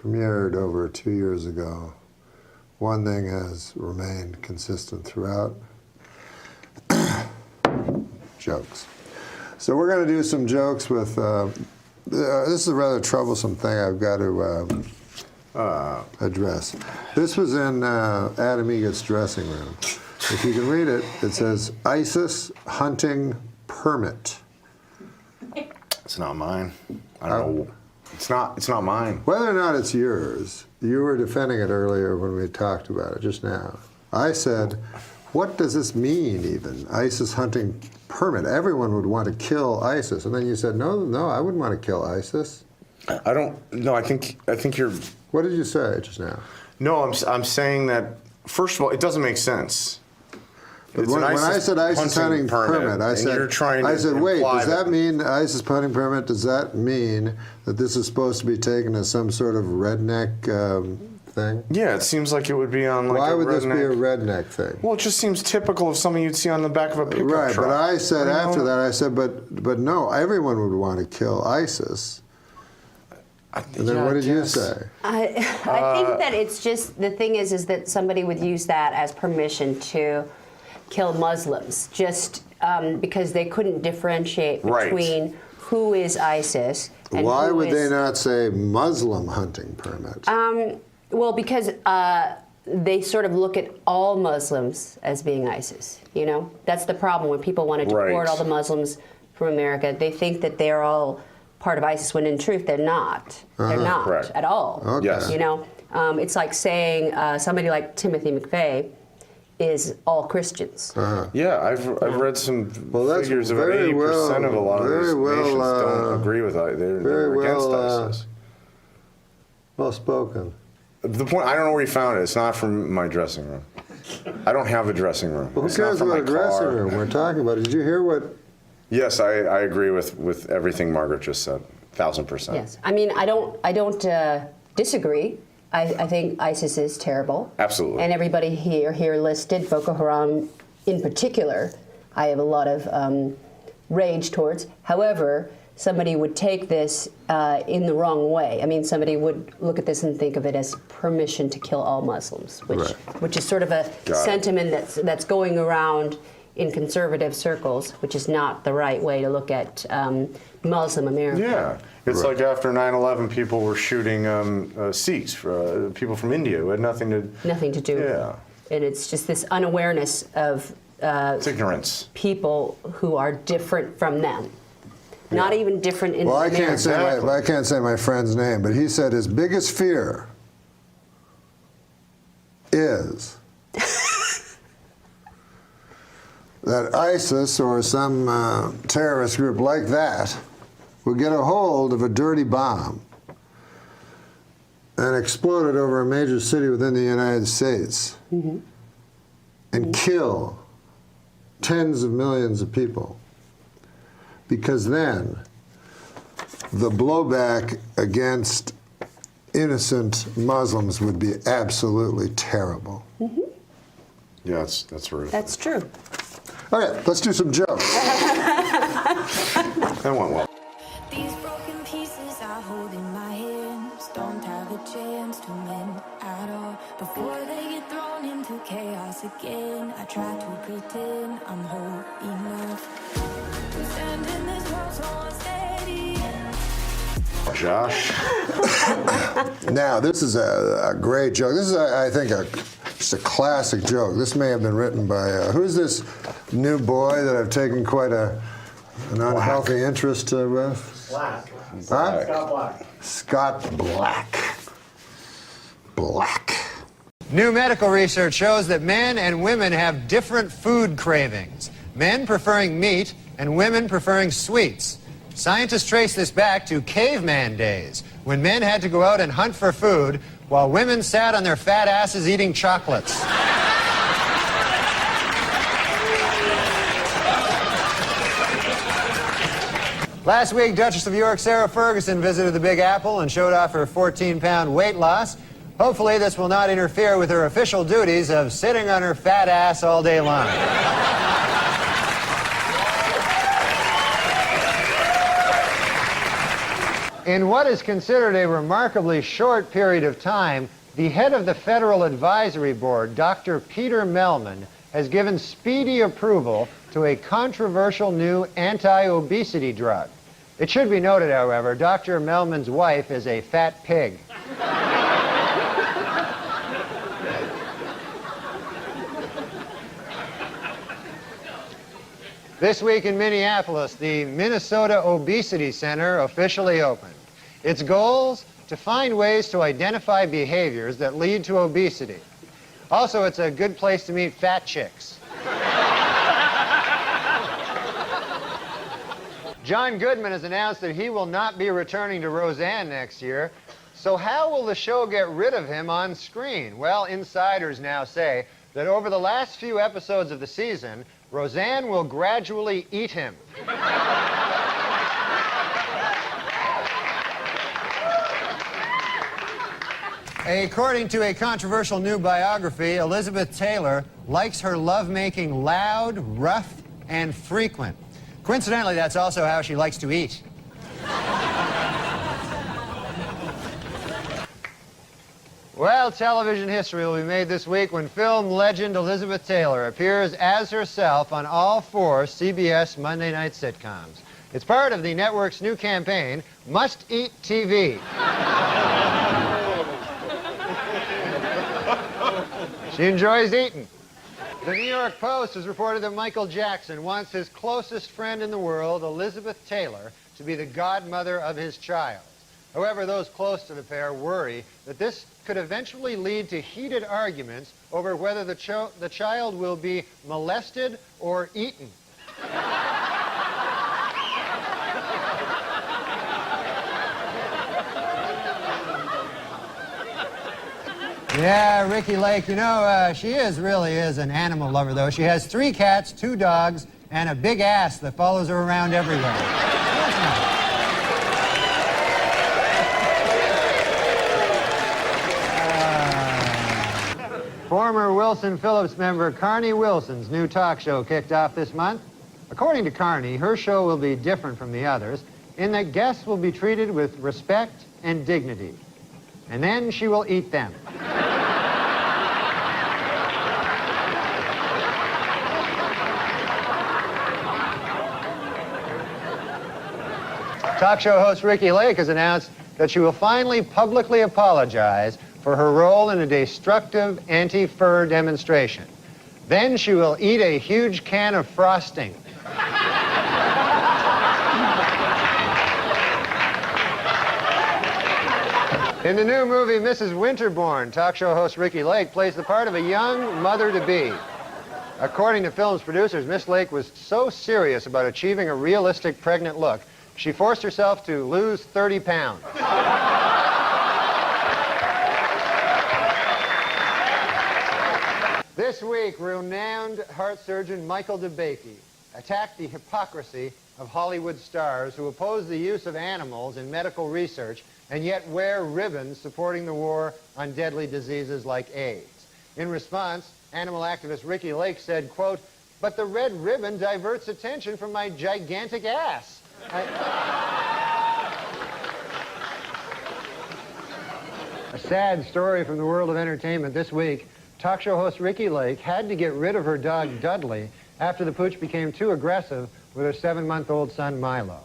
premiered over 2 years ago, one thing has remained consistent throughout. Jokes. So we're going to do some jokes with, this is a rather troublesome thing I've got to address. This was in Adam Eagle's dressing room. If you can read it, it says, ISIS hunting permit. It's not mine. I don't know. It's not mine. Whether or not it's yours, you were defending it earlier when we talked about it just now. I said, what does this mean even? ISIS hunting permit. Everyone would want to kill ISIS. And then you said, no, I wouldn't want to kill ISIS. I don't, no, I think you're... What did you say just now? No, I'm saying that, first of all, it doesn't make sense. When I said ISIS hunting permit, I said, wait, does that mean ISIS hunting permit, does that mean that this is supposed to be taken as some sort of redneck thing? Yeah, it seems like it would be on like Why would this be a redneck thing? Well, it just seems typical of something you'd see on the back of a pickup truck. Right, but I said after that, I said, but no, everyone would want to kill ISIS. And then what did you say? I think that it's just, the thing is that somebody would use that as permission to kill Muslims, just because they couldn't differentiate between who is ISIS and why would they not say Muslim hunting permit? Well, because they sort of look at all Muslims as being ISIS, you know? That's the problem. When people want to deport all the Muslims from America, they think that they're all part of ISIS, when in truth they're not. They're not at all. Okay. Yes. You know, it's like saying somebody like Timothy McVeigh is all Christians. Yeah, I've read some figures about 80% of a lot of these nations don't agree with it. They're against ISIS. Well spoken. The point, I don't know where you found it. It's not from my dressing room. I don't have a dressing room. Well, who cares about a dressing room? We're talking about it. Did you hear what? Yes, I agree with everything Margaret just said. 1000%. Yes, I mean, I don't disagree. I think ISIS is terrible. Absolutely. And everybody here listed, Boko Haram in particular, I have a lot of rage towards. However, somebody would take this in the wrong way. I mean, somebody would look at this and think of it as permission to kill all Muslims, which is sort of a sentiment that's going around in conservative circles, which is not the right way to look at Muslim America. Yeah, it's like after 9/11, people were shooting Sikhs, people from India who had nothing to do. Yeah, and it's just this unawareness of it's ignorance. People who are different from them, not even different in. Well, I can't say my friend's name, but he said his biggest fear is that ISIS or some terrorist group like that will get a hold of a dirty bomb and explode it over a major city within the United States and kill tens of millions of people. Because then the blowback against innocent Muslims would be absolutely terrible. Yeah, that's horrific. That's true. All right, let's do some jokes. That went well. These broken pieces I hold in my hands don't have a chance to mend at all. Before they get thrown into chaos again, I try to pretend I'm whole enough to stand in this world so unsteady. Josh. Now, this is a great joke. This is, I think, just a classic joke. This may have been written by, who's this new boy that I've taken quite an unhealthy interest with? Black. Huh? Scott Black. Scott Black. Black. New medical research shows that men and women have different food cravings. Men preferring meat and women preferring sweets. Scientists trace this back to caveman days, when men had to go out and hunt for food while women sat on their fat asses eating chocolates. Last week, Duchess of York Sarah Ferguson visited the Big Apple and showed off her 14-pound weight loss. Hopefully, this will not interfere with her official duties of sitting on her fat ass all day long. In what is considered a remarkably short period of time, the head of the Federal Advisory Board, Dr. Peter Mellman, has given speedy approval to a controversial new anti-obesity drug. It should be noted, however, Dr. Mellman's wife is a fat pig. This week in Minneapolis, the Minnesota Obesity Center officially opened. Its goals? To find ways to identify behaviors that lead to obesity. Also, it's a good place to meet fat chicks. John Goodman has announced that he will not be returning to Roseanne next year. So how will the show get rid of him on screen? Well, insiders now say that over the last few episodes of the season, Roseanne will gradually eat him. According to a controversial new biography, Elizabeth Taylor likes her lovemaking loud, rough, and frequent. Coincidentally, that's also how she likes to eat. Well, television history will be made this week when film legend Elizabeth Taylor appears as herself on all 4 CBS Monday night sitcoms. It's part of the network's new campaign, Must Eat TV. She enjoys eating. The New York Post has reported that Michael Jackson wants his closest friend in the world, Elizabeth Taylor, to be the godmother of his child. However, those close to the pair worry that this could eventually lead to heated arguments over whether the child will be molested or eaten. Yeah, Ricky Lake, you know, she really is an animal lover, though. She has 3 cats, 2 dogs, and a big ass that follows her around everywhere. Former Wilson Phillips member Carney Wilson's new talk show kicked off this month. According to Carney, her show will be different from the others in that guests will be treated with respect and dignity. And then she will eat them. Talk show host Ricky Lake has announced that she will finally publicly apologize for her role in a destructive anti-fur demonstration. Then she will eat a huge can of frosting. In the new movie Mrs. Winterbourne, talk show host Ricky Lake plays the part of a young mother-to-be. According to film's producers, Miss Lake was so serious about achieving a realistic pregnant look, she forced herself to lose 30 pounds. This week, renowned heart surgeon Michael DeBakey attacked the hypocrisy of Hollywood stars who oppose the use of animals in medical research and yet wear ribbons supporting the war on deadly diseases like AIDS. In response, animal activist Ricky Lake said, quote, "But the red ribbon diverts attention from my gigantic ass." A sad story from the world of entertainment this week. Talk show host Ricky Lake had to get rid of her dog Dudley after the pooch became too aggressive with her 7-month-old son Milo.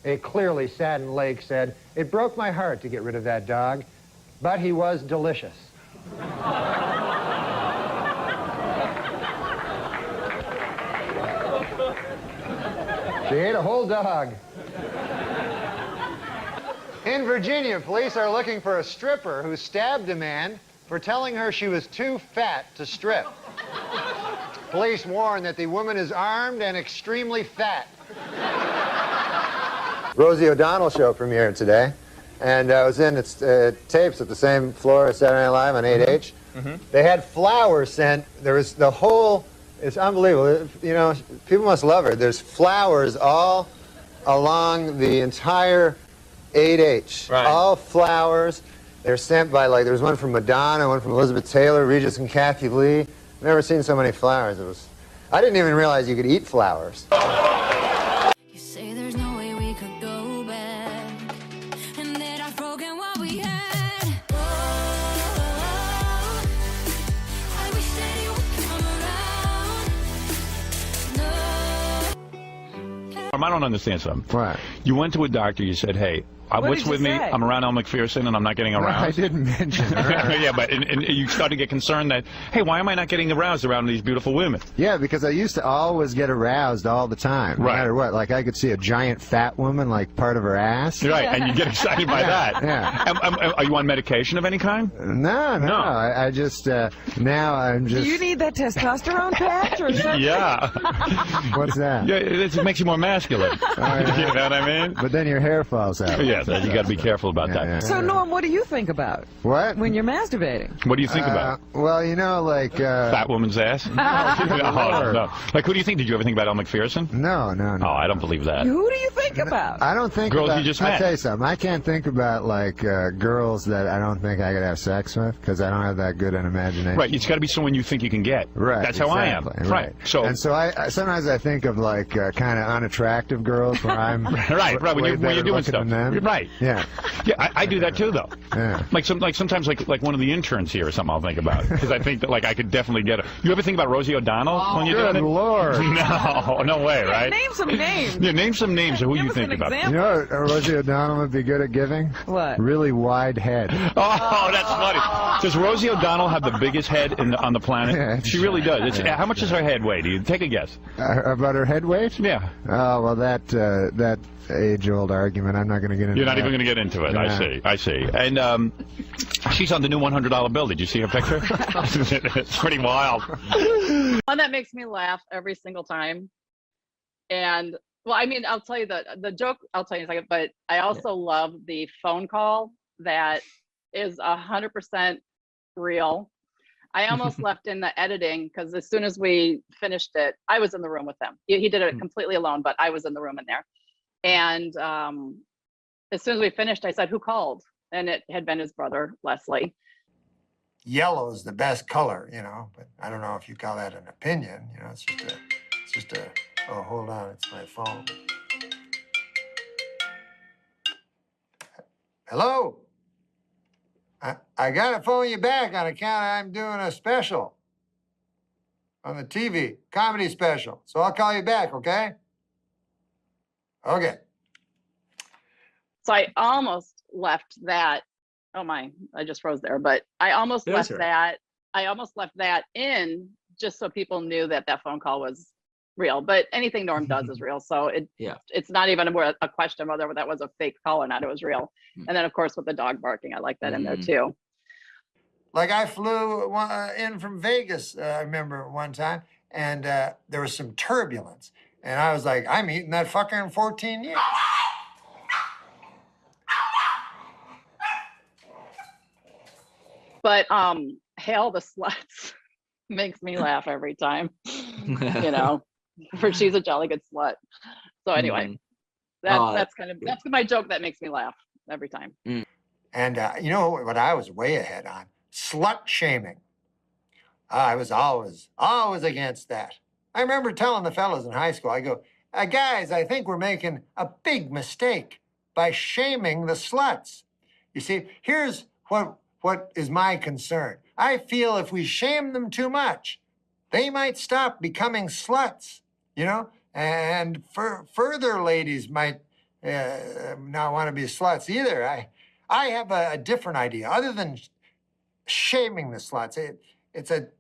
A clearly saddened Lake said, "It broke my heart to get rid of that dog, but he was delicious." She ate a whole dog. In Virginia, police are looking for a stripper who stabbed a man for telling her she was too fat to strip. Police warn that the woman is armed and extremely fat. Rosie O'Donnell show premiered today, and I was in its tapes at the same floor as Saturday Night Live on 8H. They had flowers sent. There was the whole, it's unbelievable. You know, people must love her. There's flowers all along the entire 8H. Right. All flowers. They're sent by, like, there was one from Madonna, one from Elizabeth Taylor, Regis and Kathy Lee. I've never seen so many flowers. I didn't even realize you could eat flowers. You say there's no way we could go back, and I don't understand something. What? You went to a doctor, you said, hey, what's with me? I'm around Elle Macpherson and I'm not getting aroused. I didn't mention her. Yeah, but and you start to get concerned that, hey, why am I not getting aroused around these beautiful women? Yeah, because I used to always get aroused all the time, no matter what. Like, I could see a giant fat woman, like, part of her ass. Right, and you get excited by that. Yeah. Are you on medication of any kind? No. I just, now I'm just... Do you need that testosterone patch or something? Yeah. What's that? Yeah, it makes you more masculine. You know what I mean? But then your hair falls out. Yeah, so you got to be careful about that. Yeah. So, Norm, what do you think about? What? When you're masturbating? What do you think about? Well, you know, like... Fat woman's ass? No. Like, who do you think? Did you ever think about Elle Macpherson? No. Oh, I don't believe that. Who do you think about? I don't think girls about... you just met. I'll tell you something. I can't think about, like, girls that I don't think I could have sex with, because I don't have that good an imagination. Right, it's got to be someone you think you can get. Right. That's how I am. Right. So I sometimes I think of, like, kind of unattractive girls where I'm... right, when you're doing stuff. Right. Yeah. Yeah, I do that too, though. Yeah. Like sometimes like one of the interns here or something I'll think about, because I think that, like, I could definitely get it. You ever think about Rosie O'Donnell when you're doing it? Good Lord. No way, right? Name some names. Yeah, name some names of who Give you us think an about. example. You know what Rosie O'Donnell would be good at giving? What? Really wide head. Oh, that's funny. Does Rosie O'Donnell have the biggest head on the planet? Yeah, She really does. How much does her head weigh? Do you take a guess? About her head weight? Yeah. Oh, well, that age-old argument, I'm not going to get into. You're not even going to get into it. Yeah. I see. And she's on the new $100 bill. Did you see her picture? It's pretty wild. One that makes me laugh every single time. And, well, I mean, I'll tell you the joke, I'll tell you in a second, but I also love the phone call that is 100% real. I almost left in the editing because as soon as we finished it, I was in the room with him. He did it completely alone, but I was in the room in there. And as soon as we finished, I said, who called? And it had been his brother, Leslie. Yellow is the best color, you know, but I don't know if you call that an opinion. You know, it's just a, oh, hold on, it's my phone. Hello? I gotta phone you back on account I'm doing a special on the TV, comedy special. So I'll call you back, okay? Okay. So I almost left that. Oh my, I just froze there. But I almost left that. I almost left that in just so people knew that that phone call was real. But anything Norm does is real. So it's not even a question whether that was a fake call or not. It was real. And then of course with the dog barking, I like that in there too. Like I flew in from Vegas, I remember one time, and there was some turbulence. And I was like, I'm eating that fucker in 14 years. But Hail the Sluts makes me laugh every time. You know, for she's a jolly good slut. So anyway, that's my joke that makes me laugh every time. And you know what I was way ahead on? Slut shaming. I was always against that. I remember telling the fellas in high school, I go, guys, I think we're making a big mistake by shaming the sluts. You see, here's what is my concern. I feel if we shame them too much, they might stop becoming sluts, you know? And further ladies might not want to be sluts either. I have a different idea. Other than shaming the sluts, it's a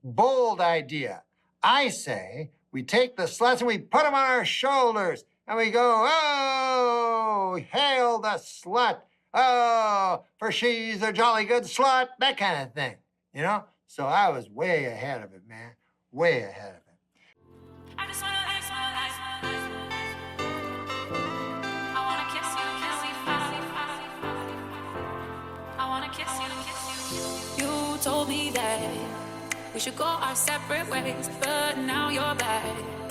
bold idea. I say we take the sluts and we put them on our shoulders and we go, oh, hail the slut. Oh, for she's a jolly good slut, that kind of thing, you know? So I was way ahead of it, man, way ahead of it. I just wanna I wanna kiss you, I wanna kiss you. You told me that we should go our separate ways, but now you're back.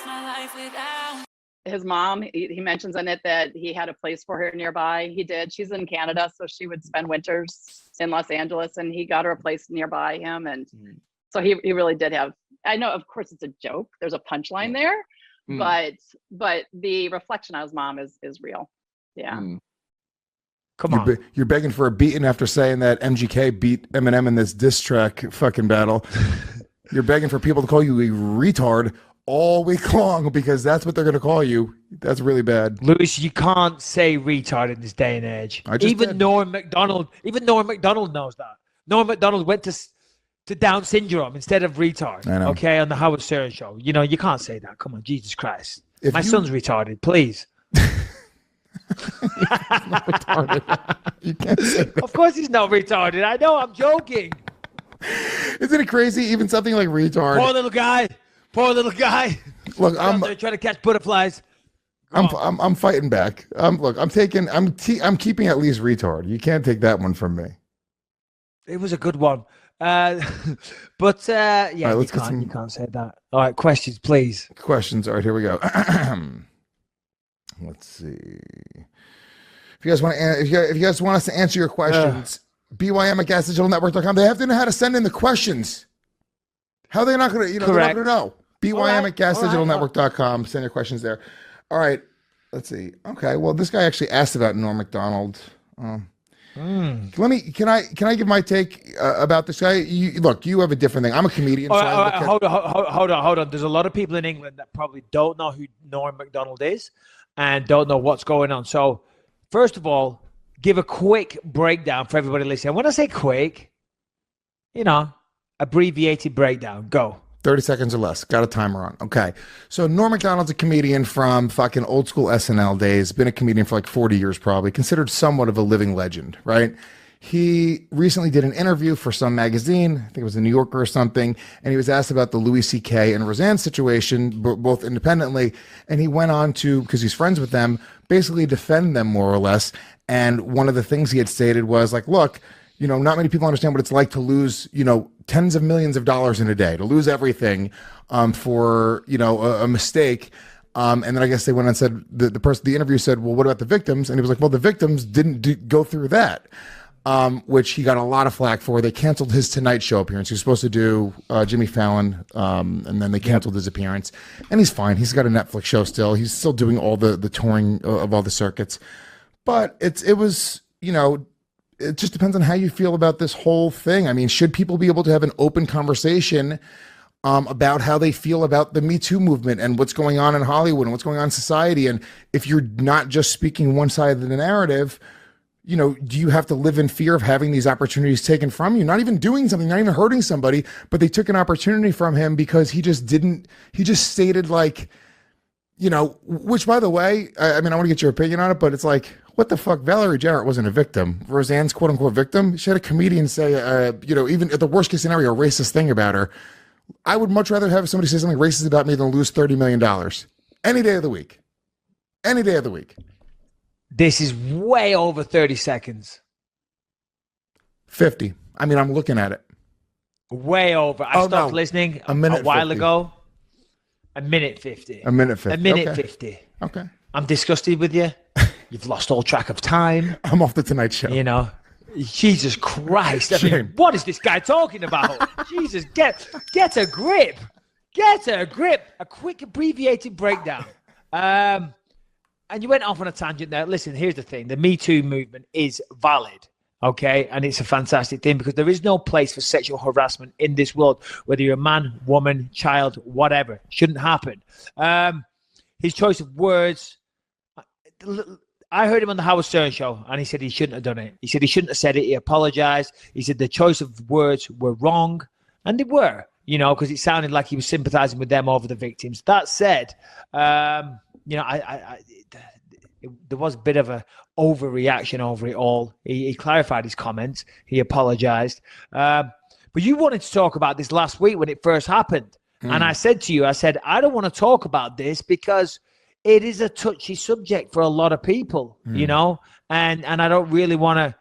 My life without. His mom, he mentions in it that he had a place for her nearby. He did. She's in Canada, so she would spend winters in Los Angeles, and he got her a place nearby him. And so he really did have, I know, of course, it's a joke. There's a punchline there, but the reflection on his mom is real. Yeah. Come on. You're begging for a beating after saying that MGK beat Eminem in this diss track fucking battle. You're begging for people to call you a retard all week long because that's what they're going to call you. That's really bad. Lewis, you can't say retard in this day and age. Even Norm MacDonald knows that. Norm MacDonald went to Down syndrome instead of retard. I know. Okay, on the Howard Stern show. You know, you can't say that. Come on, Jesus Christ. My son's retarded, please. You can't say that. Of course he's not retarded. I know, I'm joking. Isn't it crazy? Even something like retard. Poor little guy. Look, I'm trying to catch butterflies. I'm fighting back. I'm keeping at least retard. You can't take that one from me. It was a good one. Yeah, right, you can't say that. All right, questions, please. Questions. All right, here we go. Let's see. If you guys want us to answer your questions, BYM@gasdigitalnetwork.com. They have to know how to send in the questions. How are they not going to? They're not going to know. BYM@gasdigitalnetwork.com. Send your questions there. All right. Let's see. Okay. Well, this guy actually asked about Norm MacDonald. Can I give my take about this guy? You have a different thing. I'm a comedian. Hold on. There's a lot of people in England that probably don't know who Norm MacDonald is and don't know what's going on. So, first of all, give a quick breakdown for everybody listening. When I say quick, abbreviated breakdown. Go. 30 seconds or less. Got a timer on. Okay. So Norm MacDonald's a comedian from fucking old school SNL days. Been a comedian for like 40 years probably. Considered somewhat of a living legend, right? He recently did an interview for some magazine. I think it was the New Yorker or something. And he was asked about the Louis C.K. and Roseanne situation, both independently. And he went on to, because he's friends with them, basically defend them more or less. And one of the things he had stated was like, look, not many people understand what it's like to lose, tens of millions of dollars in a day, to lose everything for, a mistake. And then I guess they went and said, the interview said, well, what about the victims? And he was like, well, the victims didn't go through that, which he got a lot of flack for. They canceled his Tonight Show appearance. He was supposed to do Jimmy Fallon, and then they canceled his appearance. And he's fine. He's got a Netflix show still. He's still doing all the touring of all the circuits. But it was, it just depends on how you feel about this whole thing. I mean, should people be able to have an open conversation about how they feel about the Me Too movement and what's going on in Hollywood and what's going on in society? And if you're not just speaking one side of the narrative, do you have to live in fear of having these opportunities taken from you? Not even doing something, not even hurting somebody, but they took an opportunity from him because he just stated like, which by the way, I mean, I want to get your opinion on it, but it's like, what the fuck? Valerie Jarrett wasn't a victim. Roseanne's quote unquote victim. She had a comedian say, even at the worst case scenario, a racist thing about her. I would much rather have somebody say something racist about me than lose $30 million. Any day of the week. Any day of the week. This is way over 30 seconds. 50. I mean, I'm looking at it. Way over. I stopped listening a while 50. ago. A minute 50. A minute 50. A minute okay. 50. Okay. I'm disgusted with you. You've lost all track of time. I'm off the Tonight Show. Jesus Christ. I mean, what is this guy talking about? Jesus, get a grip. Get a grip. A quick abbreviated breakdown. And you went off on a tangent there. Listen, here's the thing. The Me Too movement is valid. Okay. And it's a fantastic thing because there is no place for sexual harassment in this world, whether you're a man, woman, child, whatever. Shouldn't happen. His choice of words. I heard him on the Howard Stern show, and he said he shouldn't have done it. He said he shouldn't have said it. He apologized. He said the choice of words were wrong, and they were, because it sounded like he was sympathizing with them over the victims. That said, there was a bit of a overreaction over it all. He clarified his comments. He apologized. But you wanted to talk about this last week when it first happened. And I said to you, I don't want to talk about this because it is a touchy subject for a lot of people, and I don't really want to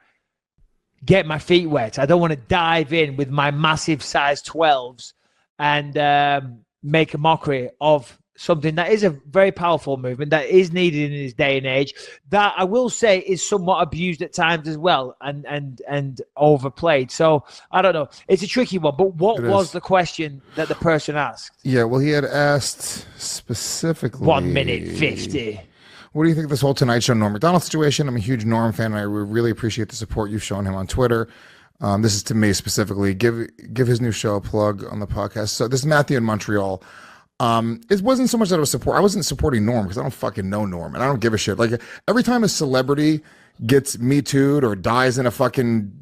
get my feet wet. I don't want to dive in with my massive size 12s and make a mockery of something that is a very powerful movement that is needed in this day and age, that I will say is somewhat abused at times as well and overplayed. So I don't know. It's a tricky one, but what was the question that the person asked? Yeah, well, he had asked specifically 1 minute 50. What do you think of this whole Tonight Show Norm MacDonald situation? I'm a huge Norm fan, and I really appreciate the support you've shown him on Twitter. This is to me specifically. Give his new show a plug on the podcast. So this is Matthew in Montreal. It wasn't so much that I wasn't supporting Norm because I don't fucking know Norm and I don't give a shit. Like every time a celebrity gets Me Too'd or dies in a fucking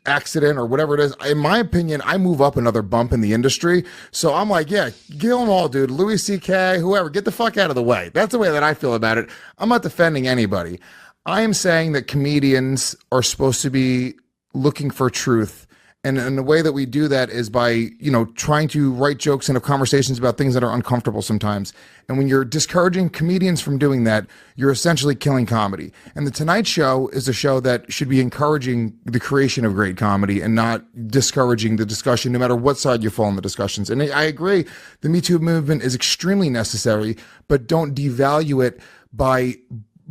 accident or whatever it is, in my opinion, I move up another bump in the industry. So I'm like, yeah, kill them all, dude. Louis C.K., whoever, get the fuck out of the way. That's the way that I feel about it. I'm not defending anybody. I am saying that comedians are supposed to be looking for truth. And the way that we do that is by, trying to write jokes and have conversations about things that are uncomfortable sometimes. And when you're discouraging comedians from doing that, you're essentially killing comedy. And The Tonight Show is a show that should be encouraging the creation of great comedy and not discouraging the discussion, no matter what side you fall in the discussions. And I agree, the Me Too movement is extremely necessary, but don't devalue it by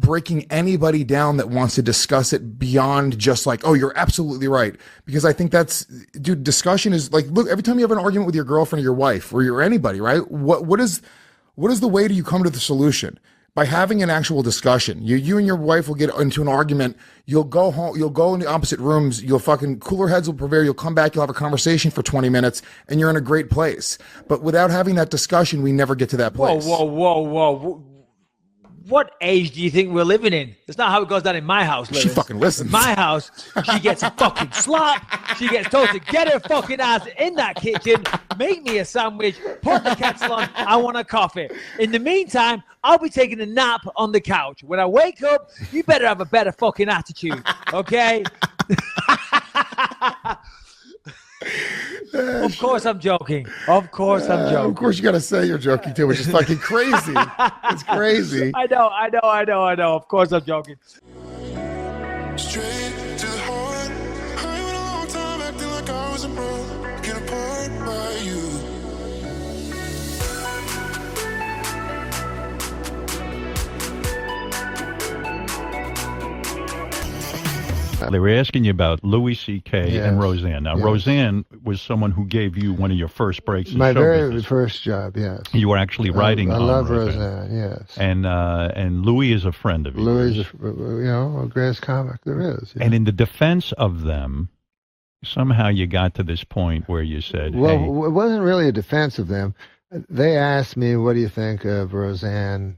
breaking anybody down that wants to discuss it beyond just like, oh, you're absolutely right. Because I think discussion is like, look, every time you have an argument with your girlfriend or your wife or anybody, right? What is the way do you come to the solution? By having an actual discussion. You and your wife will get into an argument. You'll go home. You'll go in the opposite rooms. You'll fucking cooler heads will prevail. You'll come back. You'll have a conversation for 20 minutes and you're in a great place. But without having that discussion, we never get to that place. Whoa. What age do you think we're living in? That's not how it goes down in my house, Lewis. She fucking listens. In my house, she gets a fucking slap. She gets told to get her fucking ass in that kitchen, make me a sandwich, put the kettle on, I want a coffee. In the meantime, I'll be taking a nap on the couch. When I wake up, you better have a better fucking attitude, okay? Of course I'm joking. Of course I'm joking. Of course you gotta say you're joking too, which is fucking crazy. It's crazy. I know. Of course I'm joking. Straight to the heart. I went a long time acting like I wasn't broken apart by you. They were asking you about Louis C.K. and Roseanne. Now, Roseanne was someone who gave you one of your first breaks in my show very business. first job, yes. You were actually writing I on love Roseanne. yes. And Louis is a friend of yours. Louis is, the greatest comic there is. And in the defense of them, somehow you got to this point where you said, well, hey. It wasn't really a defense of them. They asked me, what do you think of Roseanne,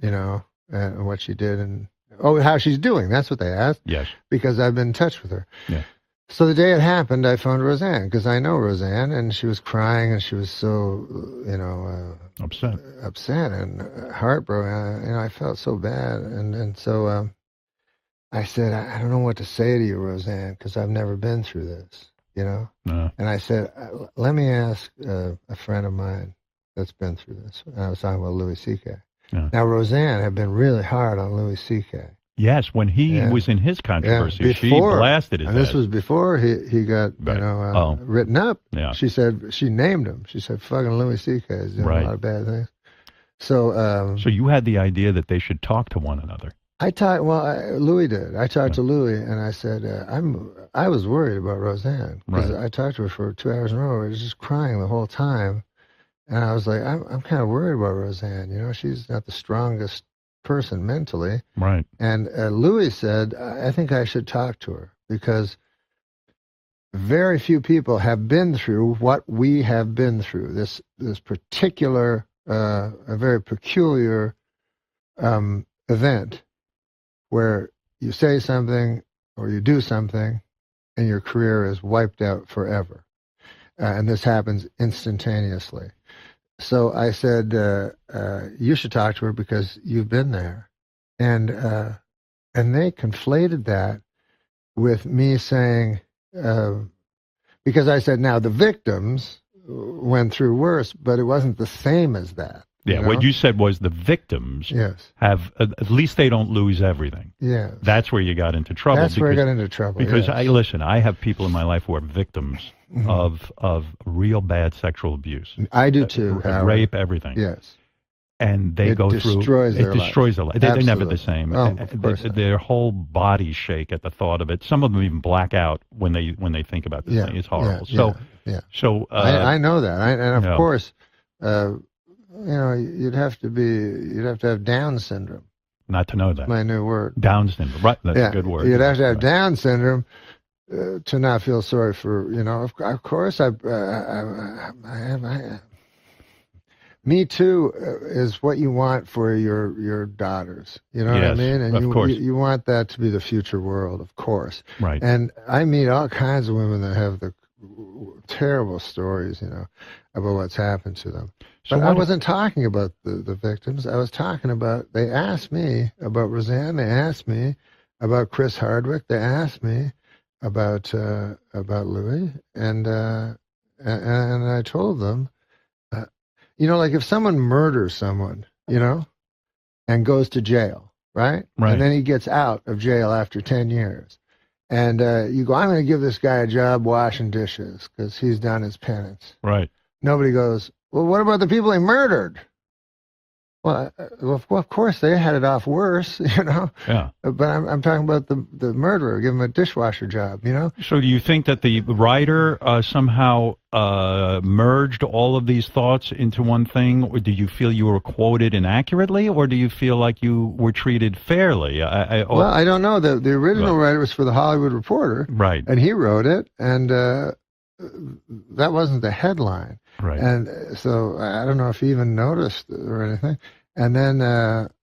and what she did, and how she's doing. That's what they asked. Yes. Because I've been in touch with her. Yeah. So the day it happened, I phoned Roseanne because I know Roseanne, and she was crying, and she was so, upset and heartbroken. I felt so bad, and so I said, I don't know what to say to you, Roseanne, because I've never been through this, No. And I said, let me ask a friend of mine that's been through this. And I was talking about Louis C.K. Yeah. Now, Roseanne had been really hard on Louis C.K. Yes, when he was in his controversy, she blasted his and ass. this was before he got written up. Yeah. She said, she named him. She said, fucking Louis C.K. is doing a lot of bad things. So so you had the idea that they should talk to one another. Louis did. I talked to Louis, and I said, I was worried about Roseanne because I talked to her for 2 hours in a row. I was just crying the whole time. And I was like, I'm kind of worried about Roseanne. She's not the strongest person mentally. Right. And Louis said, I think I should talk to her because very few people have been through what we have been through. This particular, a very peculiar event where you say something or you do something and your career is wiped out forever. And this happens instantaneously. So I said, you should talk to her because you've been there. And they conflated that with me saying, because I said, now the victims went through worse, but it wasn't the same as that. Yeah, what you said was the victims have, at least they don't lose everything. Yeah. That's where you got into trouble. That's where I got into trouble. Because I have people in my life who are victims of real bad sexual abuse. I do too. Rape, everything. Yes. And they go through. It destroys their life. They're never the same. Their whole bodies shake at the thought of it. Some of them even black out when they think about this thing. It's horrible. So I know that. And of course, you'd have to have Down syndrome. Not to know that. That's my new word. Down syndrome. Right. That's a good word. You'd have to have Down syndrome to not feel sorry for, of course, Me Too is what you want for your daughters. You know what I mean? And you want that to be the future world, of course. Right. And I meet all kinds of women that have the terrible stories, about what's happened to them. So but I wasn't talking about the victims. I was talking about, they asked me about Roseanne. They asked me about Chris Hardwick. They asked me about Louis. And I told them, like if someone murders someone, and goes to jail, right? And then he gets out of jail after 10 years. And you go, I'm going to give this guy a job washing dishes because he's done his penance. Right. Nobody goes, well, what about the people he murdered? Well, of course, they had it off worse, Yeah. But I'm talking about the murderer. Give him a dishwasher job, So do you think that the writer somehow merged all of these thoughts into one thing, or do you feel you were quoted inaccurately, or do you feel like you were treated fairly? Well, I don't know. The original writer was for the Hollywood Reporter, right? And he wrote it, and that wasn't the headline. Right. And so I don't know if he even noticed or anything. And then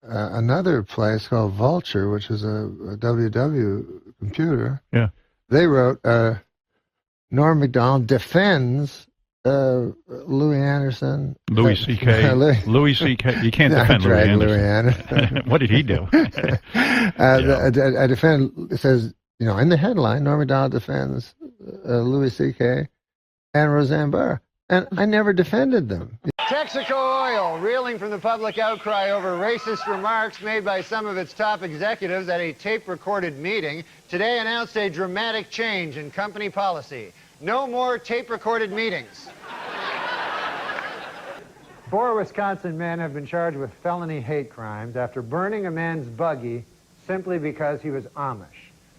another place called Vulture, which is a WW computer. Yeah. They wrote, Norm MacDonald defends Louis Anderson. Louis C.K. Louis C.K. You can't defend Louis Anderson. What did he do? I defend, it says, in the headline, Norm MacDonald defends Louis C.K. and Roseanne Barr. And I never defended them. Texaco Oil, reeling from the public outcry over racist remarks made by some of its top executives at a tape-recorded meeting, today announced a dramatic change in company policy. No more tape-recorded meetings. 4 Wisconsin men have been charged with felony hate crimes after burning a man's buggy simply because he was Amish.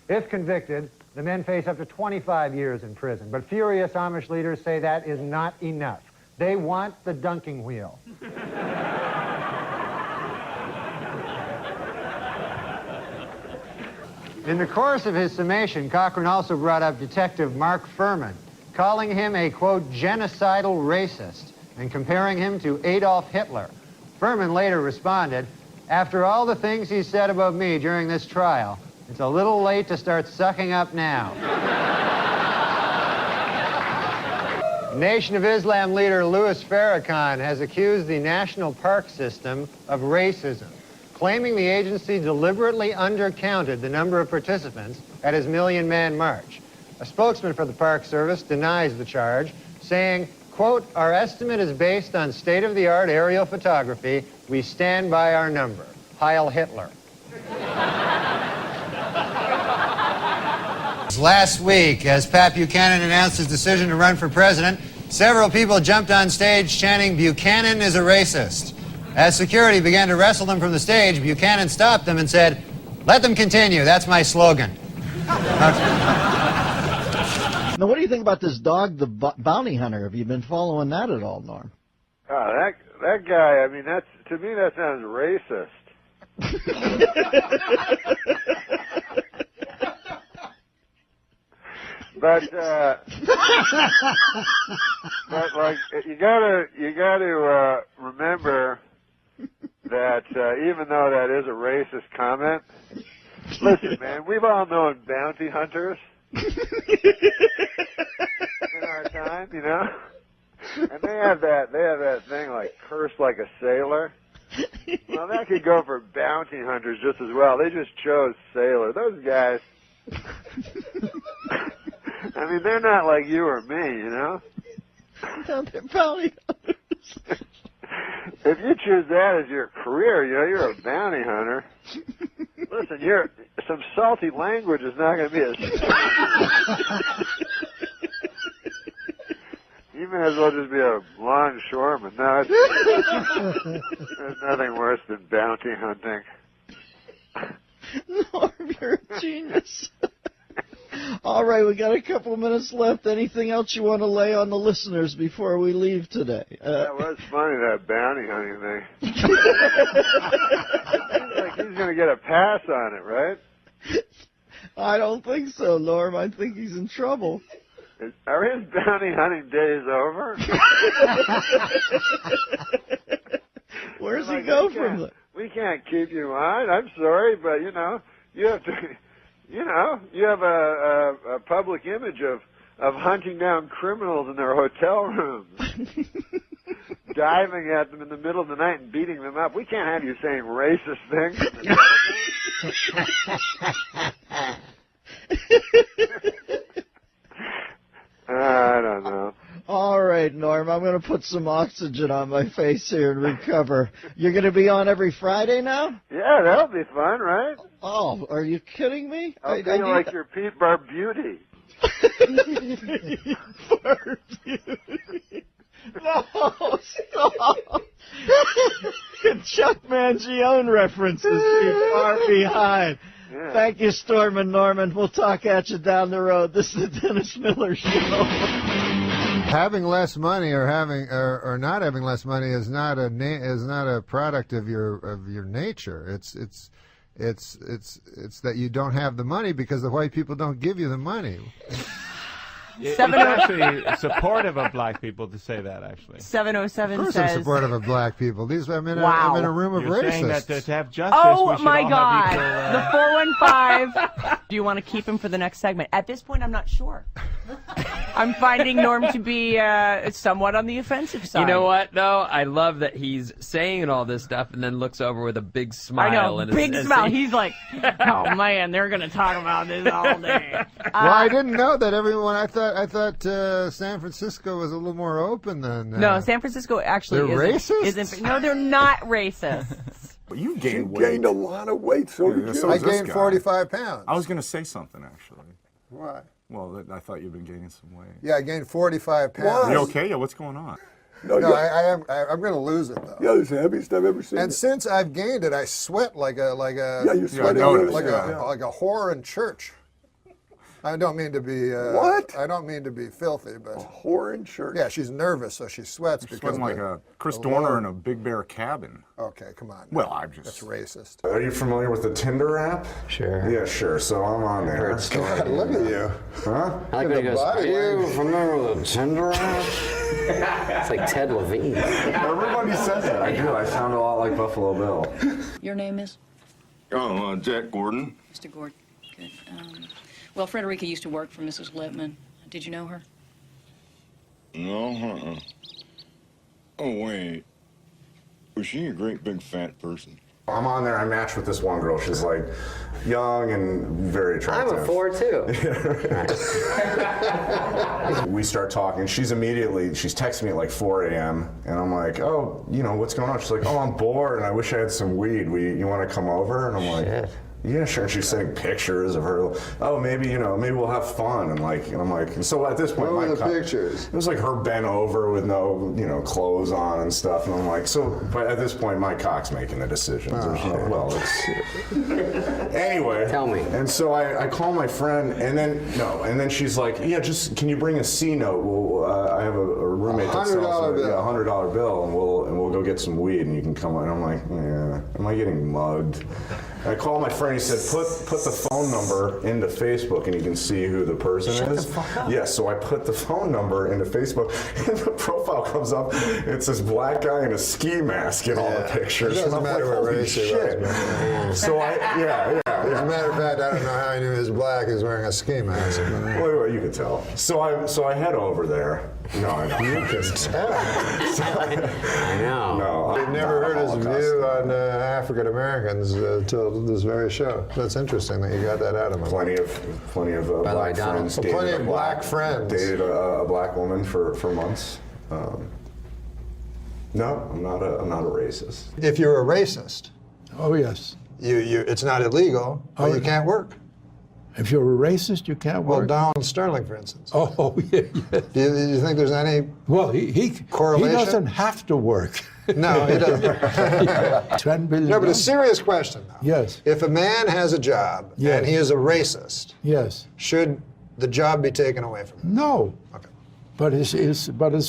If convicted, the men face up to 25 years in prison. But furious Amish leaders say that is not enough. They want the dunking wheel. In the course of his summation, Cochran also brought up Detective Mark Furman, calling him a, quote, genocidal racist, and comparing him to Adolf Hitler. Furman later responded, after all the things he said about me during this trial, it's a little late to start sucking up now. Nation of Islam leader Louis Farrakhan has accused the national park system of racism, claiming the agency deliberately undercounted the number of participants at his Million Man March. A spokesman for the Park Service denies the charge, saying, quote, our estimate is based on state-of-the-art aerial photography. We stand by our number. Heil Hitler. Last week, as Pat Buchanan announced his decision to run for president, several people jumped on stage chanting, Buchanan is a racist. As security began to wrestle them from the stage, Buchanan stopped them and said, let them continue, that's my slogan. Now, what do you think about this dog, the bounty hunter? Have you been following that at all, Norm? Oh, that guy, I mean, to me that sounds racist. But like you gotta remember that even though that is a racist comment, listen, man, we've all known bounty hunters in our time, and they have that thing like curse like a sailor. Well, that could go for bounty hunters just as well. They just chose sailor. Those guys. I mean, they're not like you or me, No, they're bounty hunters. If you choose that as your career, you're a bounty hunter. Listen, some salty language is not going to be as... You may as well just be a longshoreman. No, there's nothing worse than bounty hunting. Norm, you're a genius. All right, we got a couple minutes left. Anything else you want to lay on the listeners before we leave today? That was funny, that bounty hunting thing. Seems like he's going to get a pass on it, right? I don't think so, Norm. I think he's in trouble. Are his bounty hunting days over? Where's he go from there? We can't keep you on. I'm sorry, but you have to. You have a public image of hunting down criminals in their hotel rooms, diving at them in the middle of the night and beating them up. We can't have you saying racist things on the television. I don't know. All right, Norm, I'm going to put some oxygen on my face here and recover. You're going to be on every Friday now? Yeah, that'll be fun, right? Oh, are you kidding me? I'll be like your Pete Barbuti. No, stop. Chuck Mangione references you're far behind. Yeah. Thank you, Storm and Norman. We'll talk at you down the road. This is the Dennis Miller Show. Having less money or or not having less money is not a product of your nature. It's that you don't have the money because the white people don't give you the money. It's actually supportive of black people to say that, actually. 707 of course says... I'm supportive of black people. I'm in a room of You're racists. saying that to have justice, Oh, we should my all God. have equal, The 415. Do you want to keep him for the next segment? At this point, I'm not sure. I'm finding Norm to be somewhat on the offensive side. You know what, though? I love that he's saying all this stuff and then looks over with a big smile. I know, and big smile. He's like, oh, man, they're going to talk about this all day. Well, I didn't know that everyone. I thought San Francisco was a little more open than. No, San Francisco actually they're isn't. No, they're not racist. You gained a lot of weight, so did you. I gained 45 pounds. I was going to say something, actually. Why? Well, I thought you'd been gaining some weight. Yeah, I gained 45 pounds. Why? You okay? Yeah, what's going on? No, I'm going to lose it though. Yeah, it's the heaviest I've ever seen. And since I've gained it, I sweat like a you sweat like a whore in church. I don't mean to be what? I don't mean to be filthy, but a whore in church. Yeah, she's nervous, so she sweats because sweating like a Chris Dorner in a Big Bear cabin. Okay, come on. Well, I'm just that's racist. Are you familiar with the Tinder app? Sure. Yeah, sure. So I'm on there. God, look at you. Huh? I like when he goes, are you familiar with the Tinder app? It's like Ted Levine. Everybody says that. I do. I sound a lot like Buffalo Bill. Your name is? Oh, Jack Gordon. Mr. Gordon. Good. Well, Frederica used to work for Mrs. Lippman. Did you know her? No, Oh, wait. Was she a great big fat person? I'm on there. I matched with this one girl. She's like young and very attractive. I'm a 4 too. We start talking. She's texting me at like 4 a.m. And I'm like, oh, what's going on? She's like, oh, I'm bored and I wish I had some weed. You want to come over? And I'm like, shit. Yeah, sure. And she's sending pictures of her. Oh, maybe we'll have fun. And I'm like, and so at this point, what were the pictures? It was like her bent over with no, clothes on and stuff. And I'm like, but at this point, my cock's making the decisions. Anyway. Tell me. And so I call my friend, and then she's like, yeah, just can you bring a C note? I have a roommate that sells $100 bill, and we'll go get some weed, and you can come. And I'm like, yeah, am I getting mugged? I called my friend. He said, "Put the phone number into Facebook, and you can see who the person is." Shut the fuck up. Yeah, so I put the phone number into Facebook, and the profile comes up. It's this black guy in a ski mask in all the pictures. It doesn't matter what race he was, man. So As a matter of fact, I don't know how he knew he was black. He was wearing a ski mask. Well, you can tell. So I head over there. No, I know. You can tell. I know. No, I've never heard his view on African Americans till this very show. That's interesting that you got that out of him. Plenty of black friends. Plenty of black friends. Dated a black woman for months. No, I'm not a racist. If you're a racist, oh yes, it's not illegal, but you can't work. If you're a racist, you can't work. Well, Donald Sterling, for instance. Oh, yeah. Do you think there's any correlation? He doesn't have to work. No, he doesn't. $10 billion. No, but a serious question, though. Yes. If a man has a job and he is a racist, yes, should the job be taken away from him? No. Okay. But his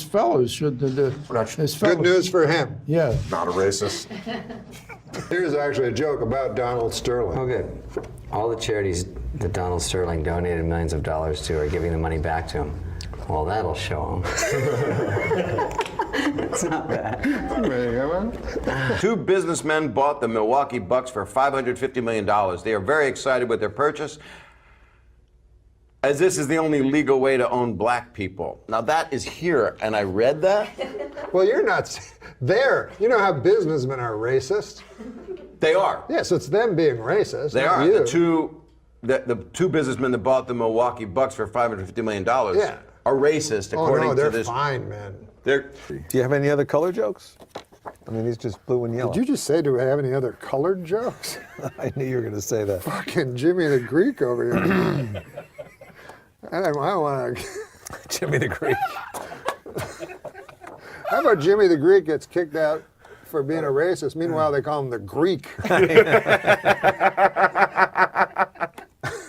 fellows should. His fellows. Good news for him. Yeah. Not a racist. Here's actually a joke about Donald Sterling. Oh, good. All the charities that Donald Sterling donated millions of dollars to are giving the money back to him. Well, that'll show him. It's not bad. Two businessmen bought the Milwaukee Bucks for $550 million. They are very excited with their purchase, as this is the only legal way to own black people. Now that is here, and I read that. Well, you're not there. You know how businessmen are racist? They are. Yeah, so it's them being racist. They not are. You. The two businessmen that bought the Milwaukee Bucks for $550 million are racist, according oh, no, to this. They're fine, man. Do you have any other color jokes? I mean, he's just blue and yellow. Did you just say, do we have any other colored jokes? I knew you were going to say that. Fucking Jimmy the Greek over here. I don't want to. Jimmy the Greek. How about Jimmy the Greek gets kicked out for being a racist? Meanwhile, they call him the Greek.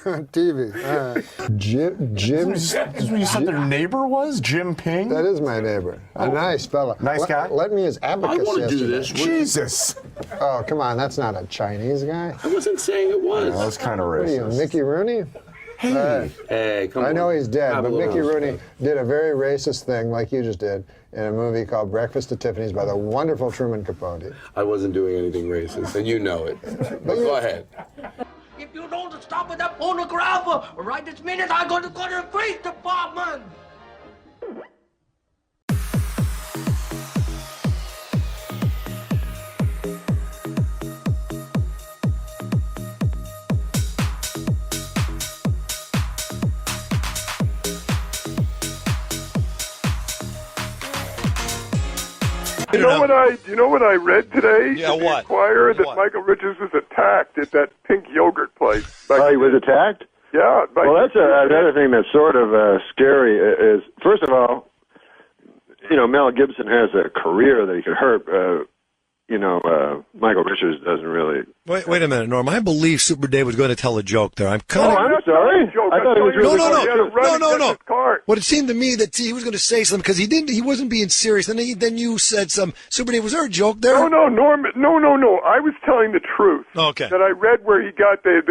On TV. Jim. Is this what you said their neighbor was? Jim Ping? That is my neighbor. A nice fella. Nice guy? Let me his abacus I want to do yesterday. this. Jesus. Oh, come on. That's not a Chinese guy. I wasn't saying it was. That was kind of What are you, racist. Mickey Rooney? Hey, come on. I know he's dead, Have a but little Mickey Rooney respect. did a very racist thing like you just did in a movie called Breakfast at Tiffany's by the wonderful Truman Capote. I wasn't doing anything racist, and you know it. But go ahead. If you don't stop with that pornographer, right this minute, I'm going to go to the police department. You know what I read today? Yeah, in the what? Inquirer, that Michael Richards was attacked at that pink yogurt place. Oh, he was attacked? Yeah. Well, that's another thing that's sort of scary. Is first of all, you know, Mel Gibson has a career that he could hurt. Michael Richards doesn't really. Wait a minute, Norm. I believe Super Dave was going to tell a joke there. I'm kind of. I'm sorry. I thought it was really No. What it seemed to me that he was going to say something because he didn't. He wasn't being serious. And then you said some. Super Dave, was there a joke there? No, Norm. No. I was telling the truth. Okay. That I read where he got these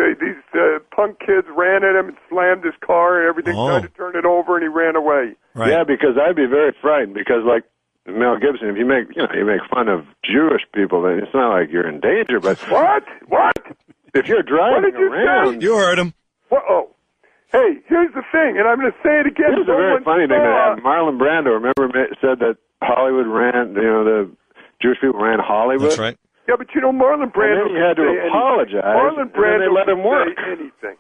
punk kids ran at him and slammed his car and everything, tried to turn it over, and he ran away. Right. Yeah, because I'd be very frightened because like. Mel Gibson, if you make fun of Jewish people, then it's not like you're in danger. But what? If you're driving around, you heard him. Oh, hey, here's the thing, and I'm going to say it again. This is a very funny thing that happened. Marlon Brando, remember, said that Hollywood ran. The Jewish people ran Hollywood. That's right. Yeah, but Marlon Brando. And then he had to apologize. Marlon Brando. And then they let him work. Anything.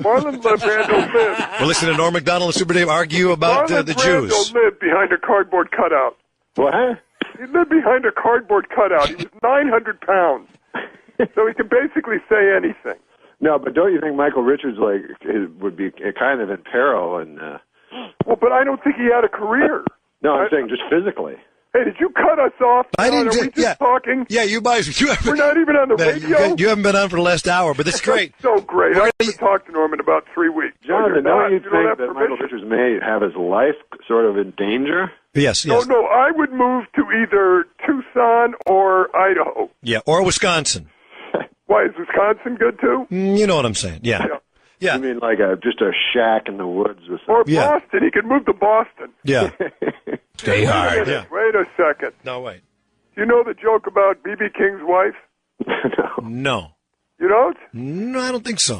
Marlon Brando lived. We're listening to Norm MacDonald and Super Dave argue about the Jews. Marlon Brando lived behind a cardboard cutout. What? He lived behind a cardboard cutout. He was 900 pounds. So he could basically say anything. No, but don't you think Michael Richards would be kind of in peril? And well, but I don't think he had a career. No, I'm saying just physically. Hey, did you cut us off? I didn't. Are we just talking? Yeah, you guys. We're not even on the radio. You haven't been on for the last hour, but that's great. That's so great. I haven't talked to Norm in about 3 weeks. Jonathan, don't you think that Michael Richards may have his life sort of in danger? Yes. No, I would move to either Tucson or Idaho. Yeah, or Wisconsin. Why, is Wisconsin good too? You know what I'm saying? Yeah. You mean like just a shack in the woods with some... Or Boston. He could move to Boston. Yeah. Stay hard. Wait a second. No, wait. You know the joke about B.B. King's wife? No. You don't? No, I don't think so.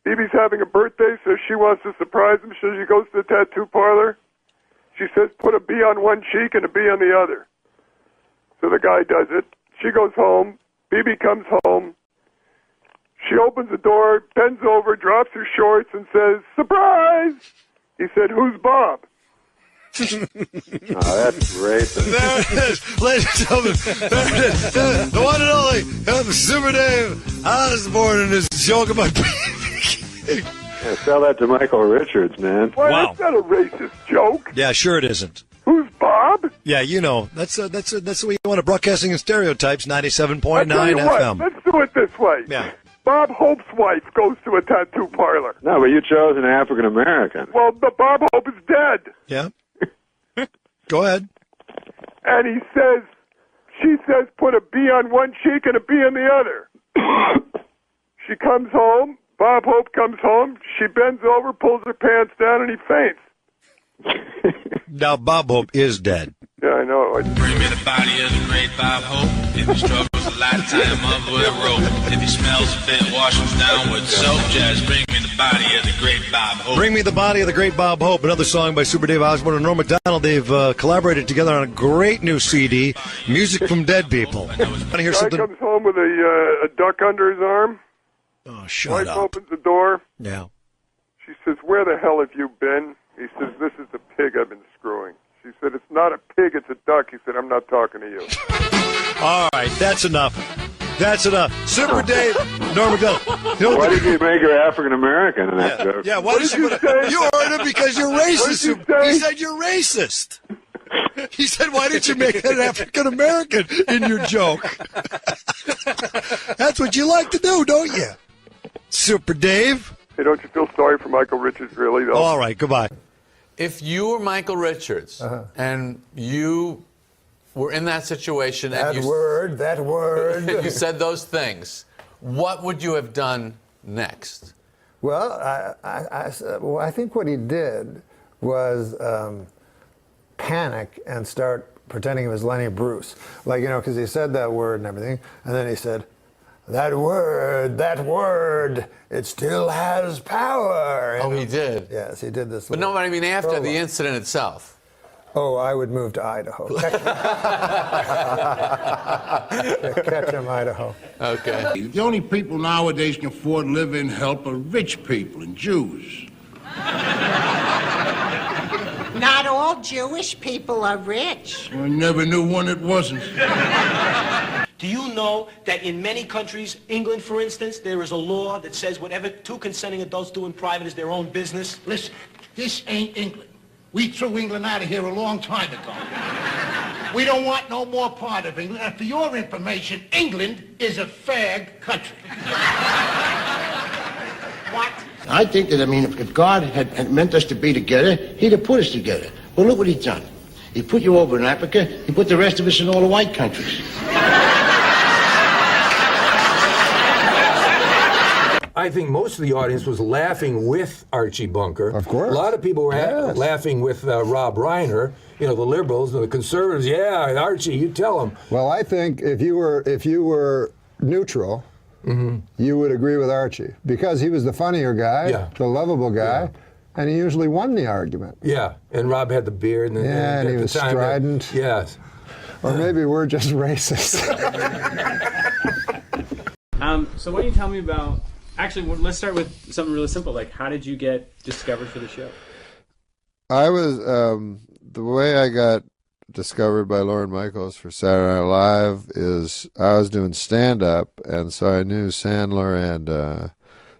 B.B.'s having a birthday, so she wants to surprise him, so she goes to the tattoo parlor. She says, put a B on one cheek and a B on the other. So the guy does it. She goes home. B.B. comes home. She opens the door, bends over, drops her shorts, and says, surprise! He said, who's Bob? Oh, that's great. There it is, ladies and gentlemen. There it is. The one and only Super Dave Osborne and his joke about Yeah, sell that to Michael Richards, man. Why, Wow. that's not a racist joke. Yeah, sure it isn't. Who's Bob? Yeah, you know, that's the way you want to broadcasting and stereotypes, 97.9 I tell you what, FM. let's do it this way. Yeah. Bob Hope's wife goes to a tattoo parlor. No, but you chose an African American. Well, but Bob Hope is dead. Yeah. Go ahead. And she says, put a B on one cheek and a B on the other. She comes home. Bob Hope comes home. She bends over, pulls her pants down, and he faints. Now, Bob Hope is dead. Yeah, I know. Bring me the body of the great Bob Hope. If he struggles a lifetime of with a rope. If he smells a bit, wash him down with soap. Just bring me the body of the great Bob Hope. Bring Me the Body of the Great Bob Hope, another song by Super Dave Osborne and Norm MacDonald. They've collaborated together on a great new CD, Music from Dead People. Want to hear Guy something? comes home with a duck under his arm. Oh, shut Wife up. opens the door. Yeah. She says, "Where the hell have you been?" He says, "This is the pig I've been screwing." She said, "It's not a pig, it's a duck." He said, "I'm not talking to you." All right, that's enough. That's enough. Super Dave, Norm MacDonald. You know Why did you make her African American in that joke? Yeah, why did you say? You heard him because you're racist. He said you're racist. He said, why did you make an African American in your joke? That's what you like to do, don't you? Super Dave. Hey, don't you feel sorry for Michael Richards, really, though? All right, goodbye. If you were Michael Richards and you were in that situation and That word. and you said those things, what would you have done next? Well, I think what he did was panic and start pretending it was Lenny Bruce. Like, you know, because he said that word and everything, and then he said, that word, it still has power. Oh, he did? Yes, he did this. But no, I mean after the incident itself. Oh, I would move to Idaho. Ketchum, Idaho. Okay. The only people nowadays can afford live-in help are rich people and Jews. Not all Jewish people are rich. I never knew one that wasn't. Do you know that in many countries, England for instance, there is a law that says whatever two consenting adults do in private is their own business? Listen, this ain't England. We threw England out of here a long time ago. We don't want no more part of England. And for your information, England is a fag country. What? I think that, if God had meant us to be together, he'd have put us together. Well, look what he's done. He put you over in Africa. He put the rest of us in all the white countries. I think most of the audience was laughing with Archie Bunker. Of course. A lot of people were laughing with Rob Reiner. You know, the liberals and the conservatives. Yeah, Archie, you tell them. Well, I think if you were neutral, you would agree with Archie because he was the funnier guy, the lovable guy, and he usually won the argument. Yeah, and Rob had the beard. And he was strident. Yes. Or maybe we're just racist. So why don't you tell me about... Actually, let's start with something really simple. Like, how did you get discovered for the show? I was, the way I got discovered by Lorne Michaels for Saturday Night Live is I was doing stand-up, and so I knew Sandler and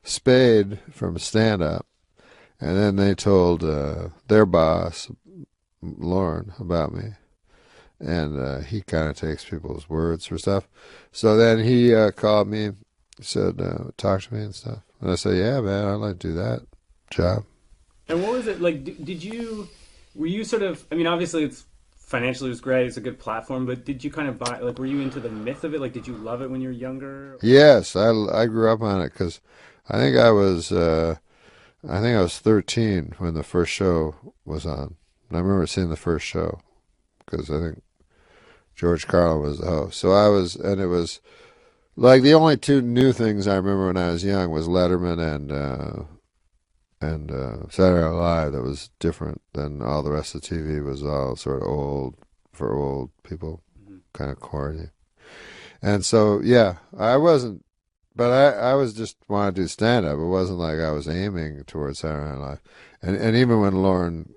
Spade from stand-up. And then they told their boss, Lorne, about me. And he kind of takes people's words for stuff. So then he called me, said, talk to me and stuff. And I said, yeah, man, I'd like to do that job. And what was it like? Were you sort of, obviously it's financially it was great, it's a good platform, but did you kind of buy, like, were you into the myth of it? Like, did you love it when you were younger? Yes, I grew up on it because I think I was 13 when the first show was on. And I remember seeing the first show because I think George Carlin was the host. So and it was like the only two new things I remember when I was young was Letterman and Saturday Night Live. That was different than all the rest of the TV. Was all sort of old for old people, kind of corny. And so yeah, I wasn't, but I was just wanted to do stand up. It wasn't like I was aiming towards Saturday Night Live. And even when Lorne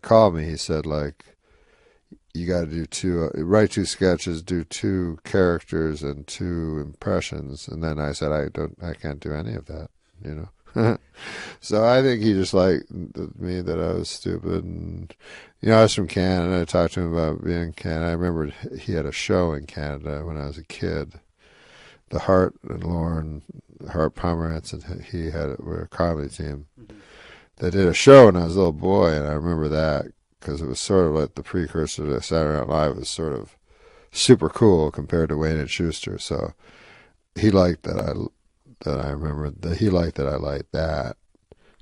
called me, he said you got to write 2 sketches, do 2 characters and 2 impressions. And then I said, I can't do any of that, you know. So I think he just liked me, that I was stupid. And, I was from Canada. I talked to him about being in Canada. I remember he had a show in Canada when I was a kid. The Hart and Lorne, Hart Pomerantz, and he were a comedy team. They did a show when I was a little boy, and I remember that. Because it was sort of like the precursor to Saturday Night Live. It was sort of super cool compared to Wayne and Schuster. So he liked that I remembered that he liked that I liked that,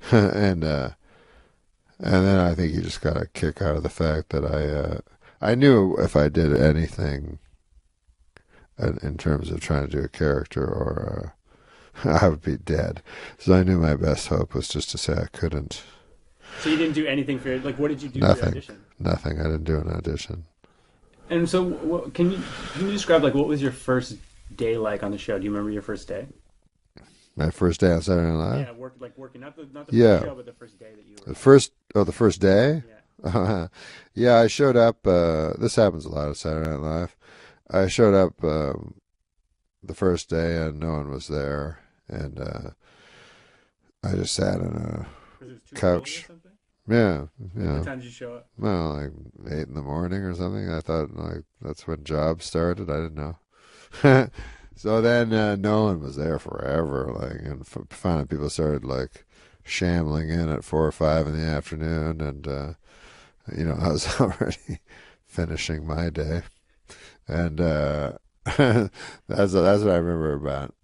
and then I think he just got a kick out of the fact that I knew if I did anything in terms of trying to do a character or I would be dead. So I knew my best hope was just to say I couldn't. So you didn't do anything for like what did you do for your Nothing. audition? Nothing. I didn't do an audition. And so can you describe like what was your first day like on the show? Do you remember your first day? My first day on Saturday Night Live? Yeah, working not the Yeah. first show, but the first day that you were. The first day? Yeah. Yeah, I showed up. This happens a lot at Saturday Night Live. I showed up the first day and no one was there, and I just sat on a couch. Yeah. What time did you show up? Well, like 8 in the morning or something. I thought like that's when jobs started. I didn't know. So then no one was there forever. Like, and finally people started like shambling in at 4 or 5 in the afternoon, and I was already finishing my day, and that's what I remember about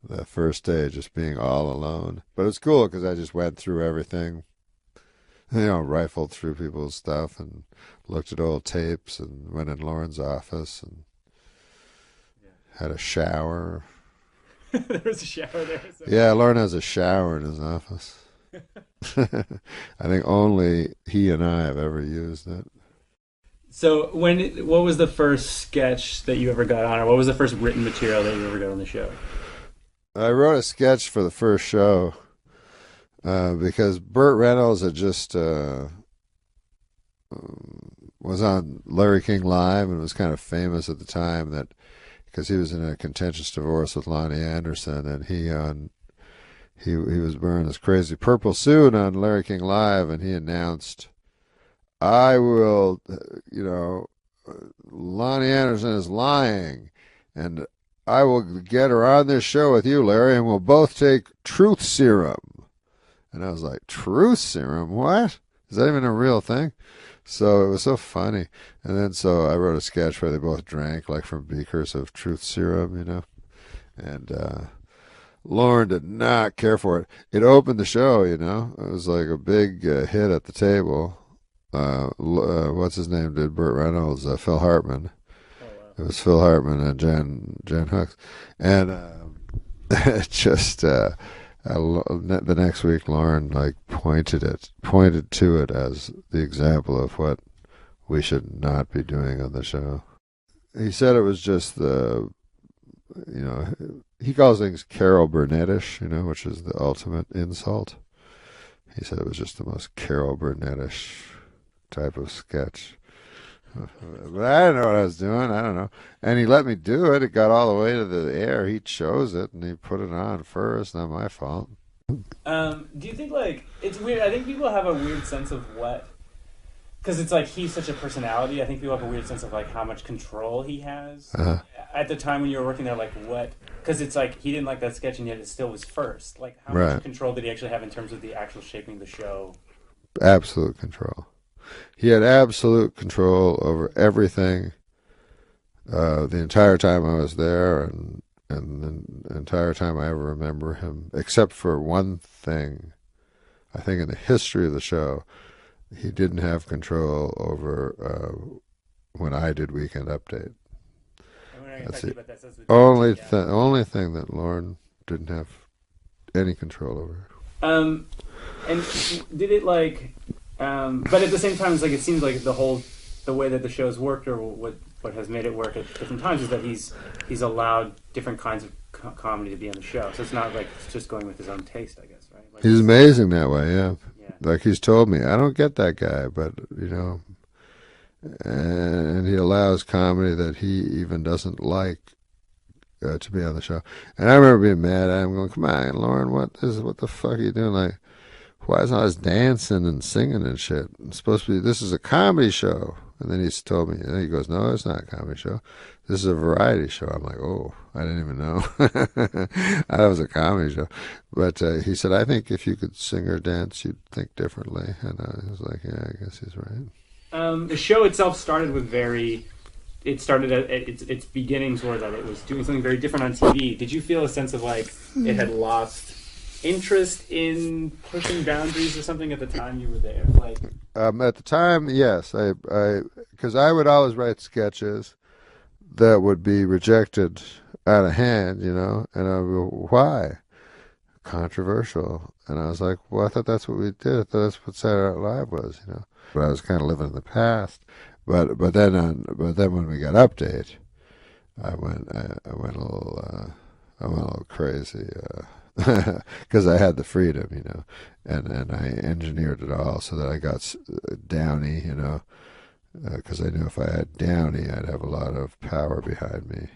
the first day, just being all alone. But it's cool because I just went through everything, rifled through people's stuff and looked at old tapes and went in Lauren's office and had a shower. There was a shower there. So. Yeah, Lauren has a shower in his office. I think only he and I have ever used it. So what was the first sketch that you ever got on, or what was the first written material that you ever got on the show? I wrote a sketch for the first show because Burt Reynolds had just was on Larry King Live and was kind of famous at the time that because he was in a contentious divorce with Lonnie Anderson, and he was wearing this crazy purple suit on Larry King Live, and he announced, I will, Lonnie Anderson is lying, and I will get her on this show with you, Larry, and we'll both take truth serum. And I was like, truth serum? What? Is that even a real thing? So it was so funny. And then so I wrote a sketch where they both drank like from beakers of truth serum, and Lauren did not care for it. It opened the show, It was like a big hit at the table. What's his name did Burt Reynolds? Phil Hartman. Oh, wow. It was Phil Hartman and Jan Hooks. And it just... the next week, Lauren pointed to it as the example of what we should not be doing on the show. He said it was just he calls things Carol Burnettish, which is the ultimate insult. He said it was just the most Carol Burnettish type of sketch. But I didn't know what I was doing. I don't know. And he let me do it. It got all the way to the air. He chose it, and he put it on first. Not my fault. Do you think, it's weird? I think people have a weird sense of what... Because it's he's such a personality. I think people have a weird sense of, how much control he has. Uh-huh. At the time when you were working there, what... Because it's he didn't like that sketch, and yet it still was first. How much control did he actually have in terms of the actual shaping of the show? Absolute control. He had absolute control over everything the entire time I was there, and the entire time I ever remember him, except for one thing. I think in the history of the show, he didn't have control over when I did Weekend Update. That's the only thing that Lauren didn't have any control over. And did it but at the same time, it seems like the way that the show's worked, or what has made it work at different times, is that he's allowed different kinds of comedy to be on the show. So it's not it's just going with his own taste, I guess, right? He's amazing that way, yeah. He's told me, I don't get that guy, but and he allows comedy that he even doesn't like to be on the show. And I remember being mad at him, going, "Come on, Lauren, what the fuck are you doing? Why is all this dancing and singing and shit? It's supposed to be, this is a comedy show." And then he's told me, he goes, "No, it's not a comedy show. This is a variety show." I'm like, "Oh, I didn't even know." I thought it was a comedy show. But he said, "I think if you could sing or dance, you'd think differently." And I was like, yeah, I guess he's right. The show itself started with its beginnings were that it was doing something very different on TV. Did you feel a sense of it had lost interest in pushing boundaries or something at the time you were there? Like, at the time, yes, because I would always write sketches that would be rejected out of hand, you know, and I would go, why? Controversial. And I was like, well, I thought that's what we did. I thought that's what Saturday Night Live was, you know. But I was kind of living in the past. But then when we got Update, I went a little crazy because I had the freedom, you know, and I engineered it all so that I got Downey, you know, because I knew if I had Downey, I'd have a lot of power behind me.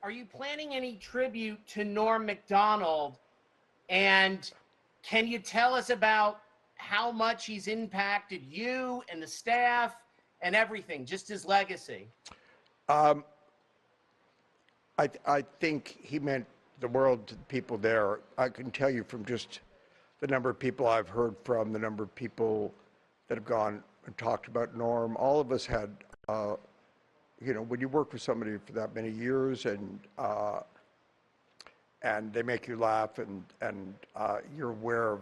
Are you planning any tribute to Norm MacDonald? And can you tell us about how much he's impacted you and the staff and everything, just his legacy? I think he meant the world to the people there. I can tell you from just the number of people I've heard from, the number of people that have gone and talked about Norm. All of us had, you know, when you work with somebody for that many years and they make you laugh and you're aware of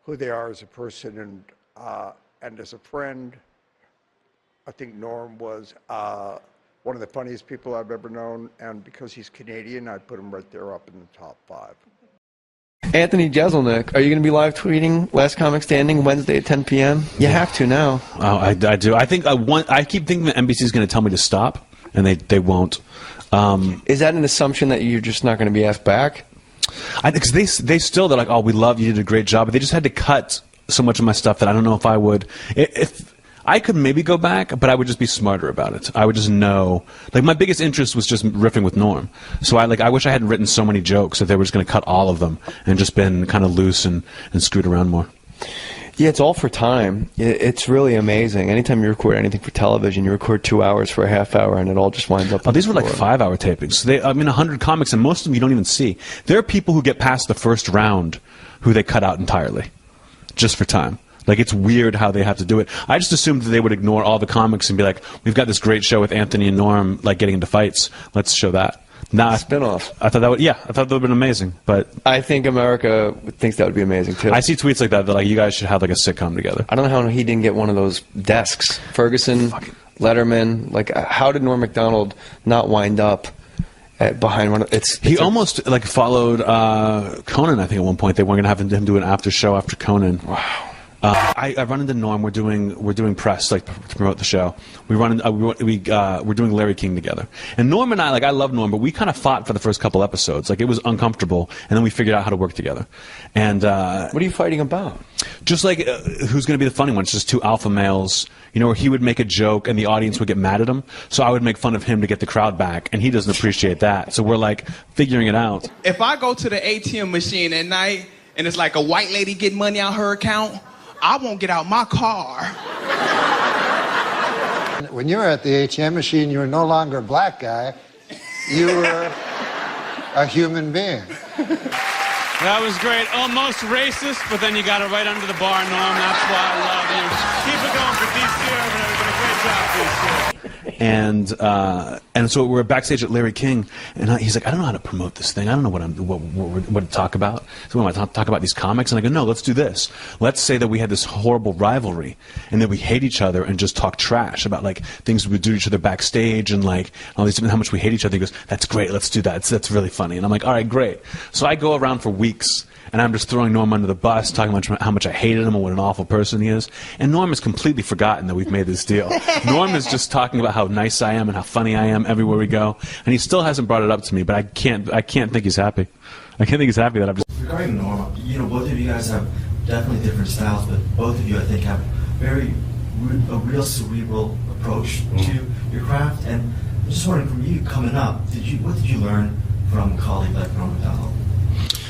who they are as a person and as a friend, I think Norm was one of the funniest people I've ever known, and because he's Canadian, I'd put him right there up in the top 5. Anthony Jeselnik, are you going to be live tweeting Last Comic Standing Wednesday at 10 p.m.? You have to now. Oh, I do. I think I keep thinking that NBC is going to tell me to stop, and they won't. Is that an assumption that you're just not going to be asked back? Because they're like, oh, we love you, did a great job, but they just had to cut so much of my stuff that I don't know if I would. If I could maybe go back, but I would just be smarter about it. I would just know. Like, my biggest interest was just riffing with Norm. So I wish I hadn't written so many jokes that they were just going to cut all of them and just been kind of loose and screwed around more. Yeah, it's all for time. It's really amazing. Anytime you record anything for television, you record 2 hours for a half hour, and it all just winds up. Oh, these were like 5-hour tapings. 100 comics, and most of them you don't even see. There are people who get past the first round who they cut out entirely, just for time. Like, it's weird how they have to do it. I just assumed that they would ignore all the comics and be like, we've got this great show with Anthony and Norm, like, getting into fights. Let's show that. Nah, spin-off. I thought that would have been amazing, but I think America thinks that would be amazing too. I see tweets like that like, you guys should have like a sitcom together. I don't know how he didn't get one of those desks. Ferguson, Letterman, like, how did Norm MacDonald not wind up behind one of he almost like followed Conan, I think, at one point. They weren't going to have him do an after show after Conan. Wow. I run into Norm. We're doing press, like, to promote the show. We're doing Larry King together. And Norm and I, like, I love Norm, but we kind of fought for the first couple episodes. Like, it was uncomfortable, and then we figured out how to work together. And what are you fighting about? Just like who's going to be the funny one? It's just two alpha males, you know, where he would make a joke and the audience would get mad at him. So I would make fun of him to get the crowd back, and he doesn't appreciate that. So we're like figuring it out. If I go to the ATM machine at night and it's like a white lady getting money out her account, I won't get out my car. When you were at the ATM machine, you were no longer a black guy. You were a human being. That was great. Almost racist, but then you got it right under the bar, Norm. That's why I love you. Keep it going for DC Urban, everybody. Great job, DC. And so we're backstage at Larry King, and he's like, I don't know how to promote this thing. I don't know what to talk about. So we want to talk about these comics, and I go, no, let's do this. Let's say that we had this horrible rivalry, and that we hate each other, and just talk trash about like things we would do to each other backstage, and like all these different how much we hate each other. He goes, that's great. Let's do that. That's really funny. And I'm like, all right, great. So I go around for weeks. And I'm just throwing Norm under the bus, talking about how much I hated him and what an awful person he is. And Norm has completely forgotten that we've made this deal. Norm is just talking about how nice I am and how funny I am everywhere we go. And he still hasn't brought it up to me, but I can't think he's happy. I can't think he's happy that I'm just... Regarding Norm, you know, both of you guys have definitely different styles, but both of you, I think, have a real cerebral approach to your craft. And I'm just wondering, from you coming up, what did you learn from a colleague like Norm MacDonald?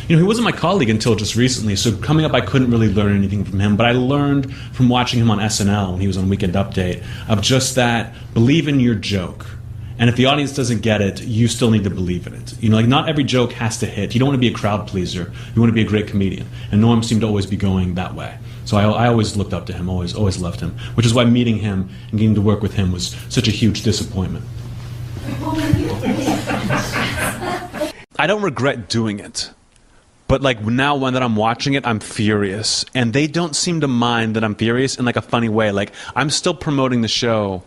You know, he wasn't my colleague until just recently, so coming up I couldn't really learn anything from him, but I learned from watching him on SNL when he was on Weekend Update of just that, believe in your joke And if the audience doesn't get it, you still need to believe in it. You know, like not every joke has to hit. You don't want to be a crowd pleaser. You want to be a great comedian. And Norm seemed to always be going that way. So I always looked up to him, always loved him. Which is why meeting him and getting to work with him was such a huge disappointment. I don't regret doing it. But like now when that I'm watching it, I'm furious. And they don't seem to mind that I'm furious in like a funny way. Like I'm still promoting the show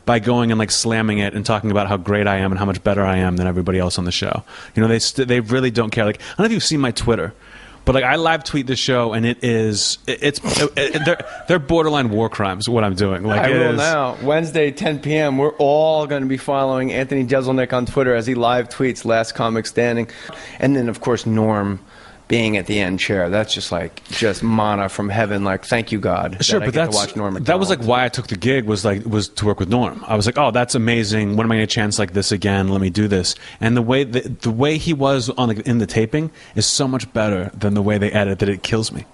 by going and like slamming it and talking about how great I am and how much better I am than everybody else on the show. You know, they really don't care. Like I don't know if you've seen my Twitter, but like I live tweet the show and they're borderline war crimes what I'm doing. Like I will now. Wednesday, 10 p.m. We're all going to be following Anthony Jeselnik on Twitter as he live tweets Last Comic Standing, and then of course Norm being at the end chair. That's just manna from heaven. Like, thank you, God. Sure, that I but get to watch Norm MacDonald. that was like why I took the gig was to work with Norm. I was like, oh, that's amazing. When am I going to chance like this again? Let me do this. And the way he was in the taping is so much better than the way they edit that it kills me.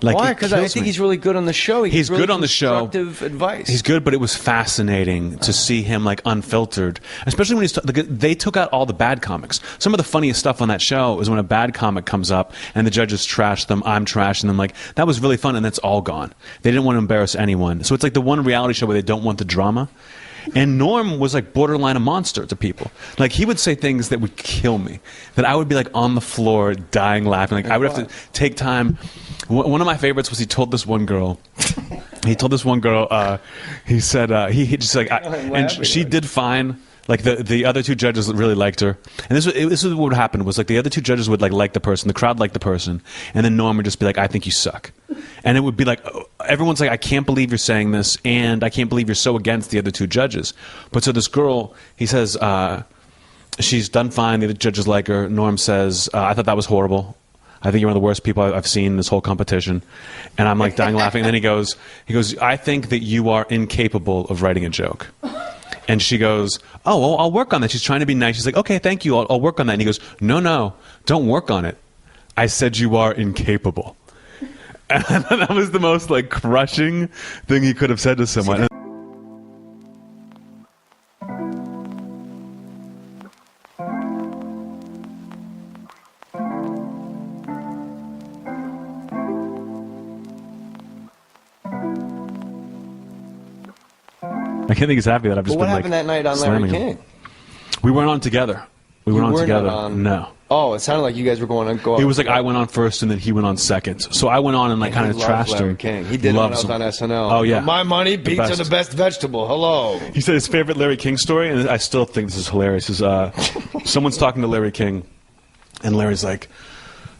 Like, why? Because I think he's really good on the show. He's really good on the show. Constructive advice. He's good, but it was fascinating to see him like unfiltered, especially when they took out all the bad comics. Some of the funniest stuff on that show is when a bad comic comes up and the judges trash them, I'm trashing them. Like that was really fun, and that's all gone. They didn't want to embarrass anyone, so it's like the one reality show where they don't want the drama. And Norm was like borderline a monster to people. Like he would say things that would kill me, that I would be like on the floor dying laughing. Like I would have to take time. One of my favorites was he told this one girl, he said, he just like, and she did fine. Like the other two judges really liked her, and this is what would happen was like the other two judges would like the person, the crowd liked the person, and then Norm would just be like, I think you suck, and it would be like everyone's like, I can't believe you're saying this, and I can't believe you're so against the other two judges. But so this girl, he says, she's done fine, the other judges like her. Norm says, I thought that was horrible. I think you're one of the worst people I've seen in this whole competition. And I'm like dying laughing. And then he goes, I think that you are incapable of writing a joke. And she goes, oh, well, I'll work on that. She's trying to be nice. She's like, okay, thank you. I'll work on that. And he goes, no, don't work on it. I said you are incapable. And that was the most like crushing thing he could have said to someone. I can't think he's happy that I've just But what been happened like that night on slamming Larry him. King? We weren't on together. We You weren't on were together. not on- No. Oh, it sounded like you guys were going to go. It was like I went on first and then he went on second. So I went on and like And kind he of loves trashed Larry him. King. He did it when I Loves was him. on SNL. Oh yeah. My money, The pizza, best. the best vegetable. Hello. He said his favorite Larry King story, and I still think this is hilarious, is someone's talking to Larry King, and Larry's like,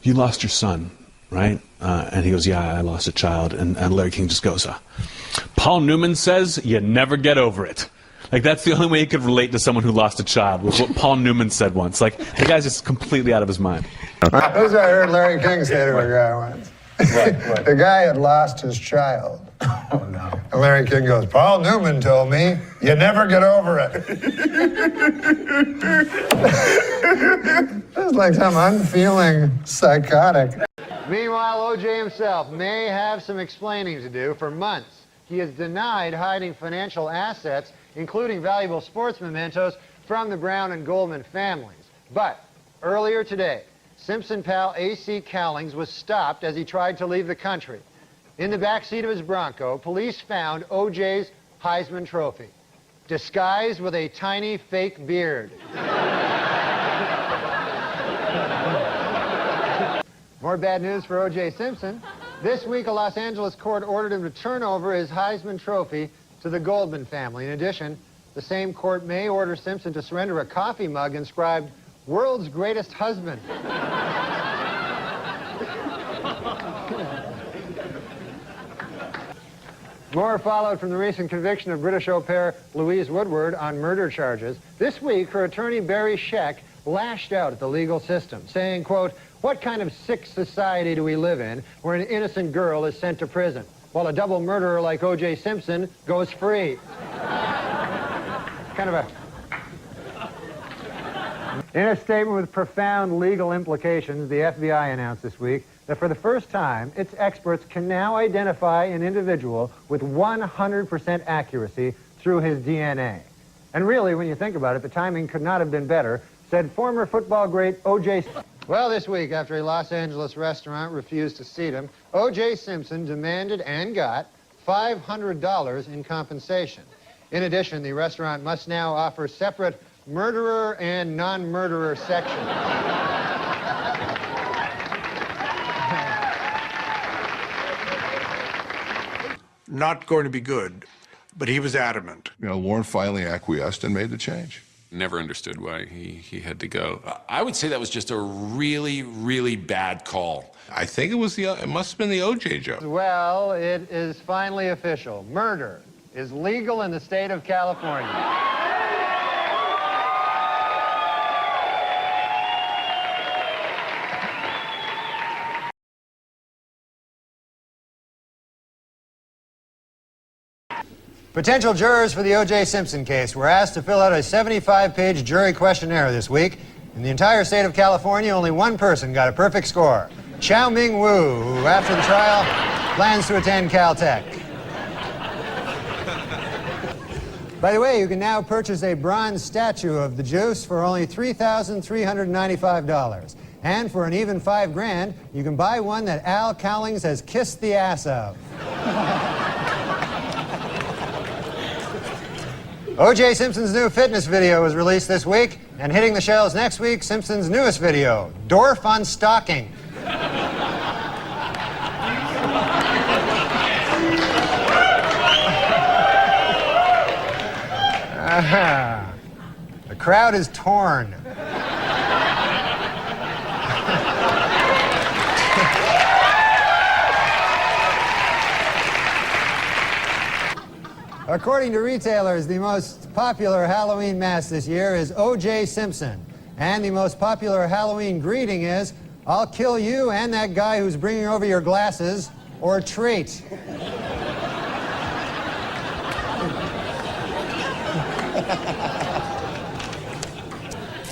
you lost your son, right? And he goes, yeah, I lost a child. And Larry King just goes, Paul Newman says you never get over it. Like, that's the only way he could relate to someone who lost a child, was what Paul Newman said once. Like, the guy's just completely out of his mind. This is what I heard Larry King say to a guy once. The guy had lost his child. Oh, no. And Larry King goes, Paul Newman told me, you never get over it. It's like some unfeeling psychotic. Meanwhile, O.J. himself may have some explaining to do. For months, he has denied hiding financial assets, including valuable sports mementos, from the Brown and Goldman families. But earlier today, Simpson pal A.C. Cowlings was stopped as he tried to leave the country. In the backseat of his Bronco, police found O.J.'s Heisman Trophy, disguised with a tiny fake beard. More bad news for O.J. Simpson. This week, a Los Angeles court ordered him to turn over his Heisman Trophy to the Goldman family. In addition, the same court may order Simpson to surrender a coffee mug inscribed, World's Greatest Husband. More followed from the recent conviction of British au pair Louise Woodward on murder charges. This week, her attorney Barry Scheck lashed out at the legal system, saying, quote, what kind of sick society do we live in where an innocent girl is sent to prison, while a double murderer like O.J. Simpson goes free? Kind of a... In a statement with profound legal implications, the FBI announced this week that for the first time, its experts can now identify an individual with 100% accuracy through his DNA. And really, when you think about it, the timing could not have been better, said former football great O.J. Well, this week, after a Los Angeles restaurant refused to seat him, O.J. Simpson demanded and got $500 in compensation. In addition, the restaurant must now offer separate murderer and non-murderer sections. Not going to be good, but he was adamant. You know, Warren finally acquiesced and made the change. Never understood why he had to go. I would say that was just a really, really bad call. I think it was it must have been the O.J. joke. Well, it is finally official. Murder is legal in the state of California. Potential jurors for the O.J. Simpson case were asked to fill out a 75-page jury questionnaire this week. In the entire state of California, only one person got a perfect score. Chow Ming Wu, who after the trial plans to attend Caltech. By the way, you can now purchase a bronze statue of the Juice for only $3,395. And for an even $5,000, you can buy one that Al Cowlings has kissed the ass of. O.J. Simpson's new fitness video was released this week, and hitting the shelves next week, Simpson's newest video, Dorf on Stalking. The crowd is torn. According to retailers, the most popular Halloween mask this year is O.J. Simpson. And the most popular Halloween greeting is, I'll kill you and that guy who's bringing over your glasses, or treat.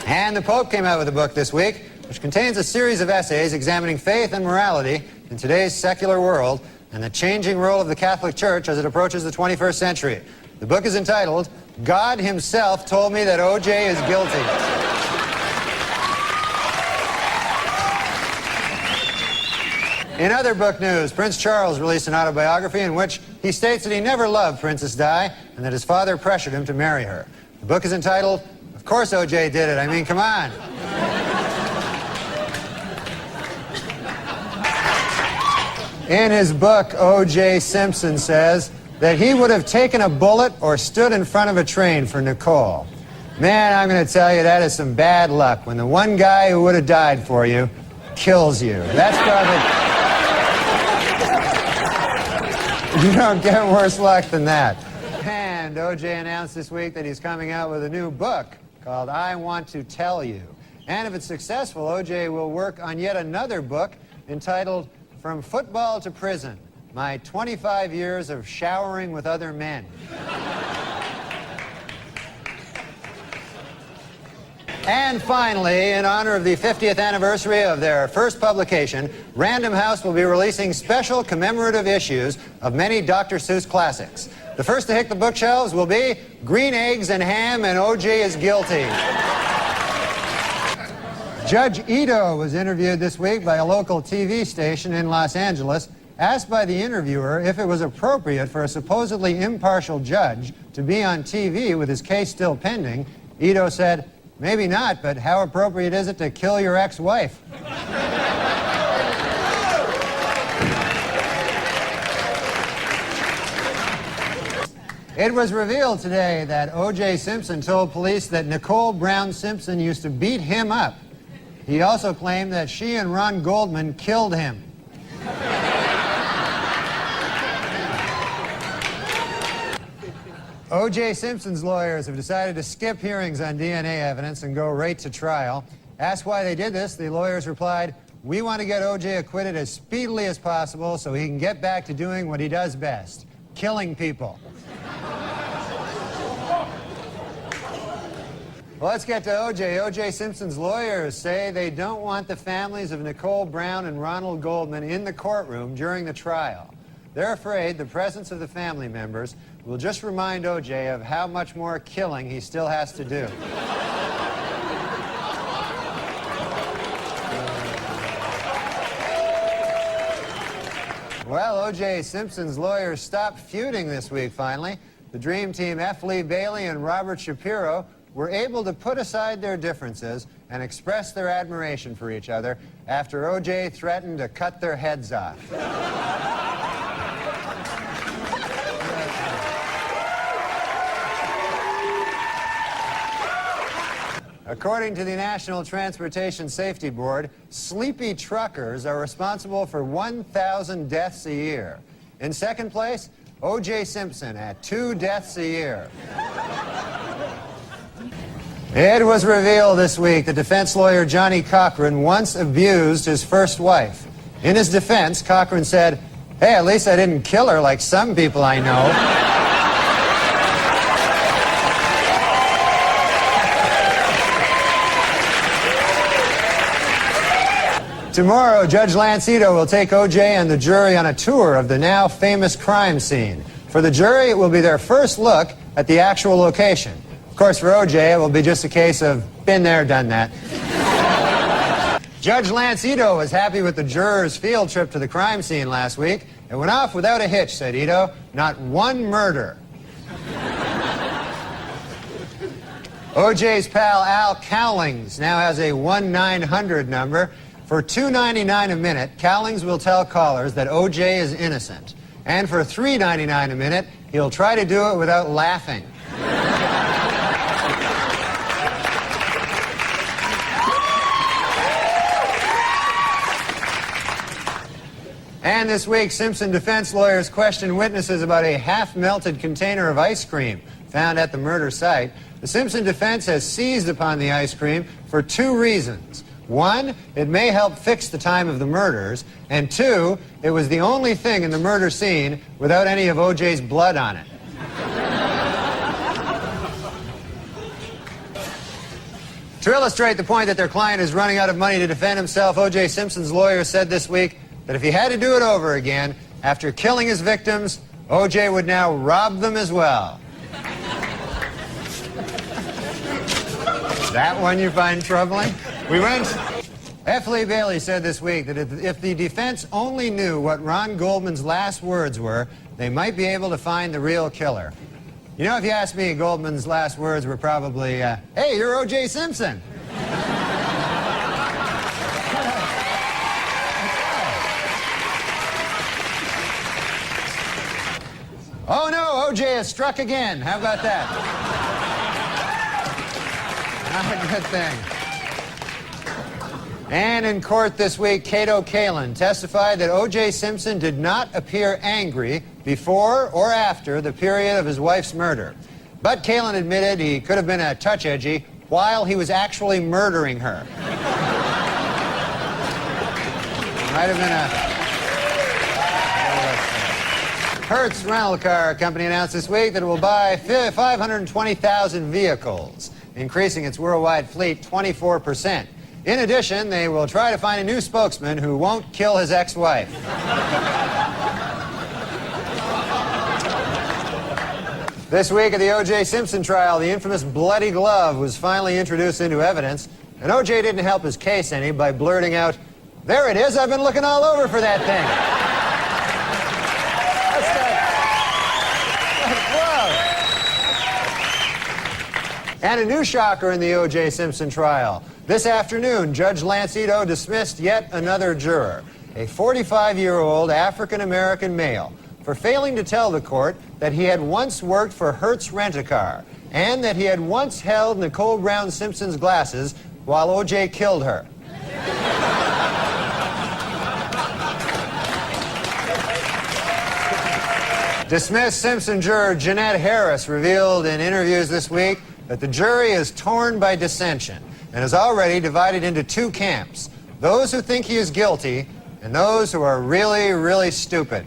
And the Pope came out with a book this week, which contains a series of essays examining faith and morality in today's secular world, and the changing role of the Catholic Church as it approaches the 21st century. The book is entitled, God Himself Told Me That O.J. is Guilty. In other book news, Prince Charles released an autobiography in which he states that he never loved Princess Di and that his father pressured him to marry her. The book is entitled, Of Course O.J. Did It. I mean, come on. In his book, O.J. Simpson says that he would have taken a bullet or stood in front of a train for Nicole. Man, I'm going to tell you, that is some bad luck when the one guy who would have died for you kills you. That's probably... You don't get worse luck than that. And O.J. announced this week that he's coming out with a new book called I Want to Tell You. And if it's successful, O.J. will work on yet another book entitled From Football to Prison, My 25 Years of Showering with Other Men. And finally, in honor of the 50th anniversary of their first publication, Random House will be releasing special commemorative issues of many Dr. Seuss classics. The first to hit the bookshelves will be Green Eggs and Ham and O.J. is Guilty. Judge Ito was interviewed this week by a local TV station in Los Angeles, asked by the interviewer if it was appropriate for a supposedly impartial judge to be on TV with his case still pending. Ito said, maybe not, but how appropriate is it to kill your ex-wife? It was revealed today that O.J. Simpson told police that Nicole Brown Simpson used to beat him up. He also claimed that she and Ron Goldman killed him. O.J. Simpson's lawyers have decided to skip hearings on DNA evidence and go right to trial. Asked why they did this, the lawyers replied, we want to get O.J. acquitted as speedily as possible so he can get back to doing what he does best, killing people. Well, let's get to O.J. O.J. Simpson's lawyers say they don't want the families of Nicole Brown and Ronald Goldman in the courtroom during the trial. They're afraid the presence of the family members will just remind O.J. of how much more killing he still has to do. Well, O.J. Simpson's lawyers stopped feuding this week, finally. The Dream Team, F. Lee Bailey and Robert Shapiro, were able to put aside their differences and express their admiration for each other after O.J. threatened to cut their heads off. According to the National Transportation Safety Board, sleepy truckers are responsible for 1,000 deaths a year. In second place, O.J. Simpson at 2 deaths a year. It was revealed this week that defense lawyer Johnny Cochran once abused his first wife. In his defense, Cochran said, "Hey, at least I didn't kill her like some people I know." Tomorrow, Judge Lance Ito will take O.J. and the jury on a tour of the now famous crime scene. For the jury, it will be their first look at the actual location. Of course, for O.J., it will be just a case of been there, done that. Judge Lance Ito was happy with the jurors' field trip to the crime scene last week. It went off without a hitch, said Ito. Not one murder. O.J.'s pal Al Cowlings now has a 1-900 number. For $2.99 a minute, Cowlings will tell callers that O.J. is innocent. And for $3.99 a minute, he'll try to do it without laughing. And this week, Simpson defense lawyers questioned witnesses about a half-melted container of ice cream found at the murder site. The Simpson defense has seized upon the ice cream for 2 reasons. 1, it may help fix the time of the murders, and 2, it was the only thing in the murder scene without any of O.J.'s blood on it. To illustrate the point that their client is running out of money to defend himself, O.J. Simpson's lawyer said this week that if he had to do it over again, after killing his victims, O.J. would now rob them as well. That one you find troubling? We went. F. Lee Bailey said this week that if the defense only knew what Ron Goldman's last words were, they might be able to find the real killer. You know, if you ask me, Goldman's last words were probably, "Hey, you're O.J. Simpson." Oh no, O.J. has struck again. How about that? Not a good thing. And in court this week, Cato Kalin testified that O.J. Simpson did not appear angry before or after the period of his wife's murder. But Kalin admitted he could have been a touch edgy while he was actually murdering her. Might have been a... Hertz Rental Car Company announced this week that it will buy 520,000 vehicles, increasing its worldwide fleet 24%. In addition, they will try to find a new spokesman who won't kill his ex-wife. This week at the O.J. Simpson trial, the infamous bloody glove was finally introduced into evidence, and O.J. didn't help his case any by blurting out, "There it is, I've been looking all over for that thing." That's that glove. And a new shocker in the O.J. Simpson trial. This afternoon, Judge Lance Ito dismissed yet another juror, a 45-year-old African-American male, for failing to tell the court that he had once worked for Hertz Rent-A-Car and that he had once held Nicole Brown Simpson's glasses while O.J. killed her. Dismissed Simpson juror Jeanette Harris revealed in interviews this week that the jury is torn by dissension and is already divided into 2 camps, those who think he is guilty and those who are really, really stupid.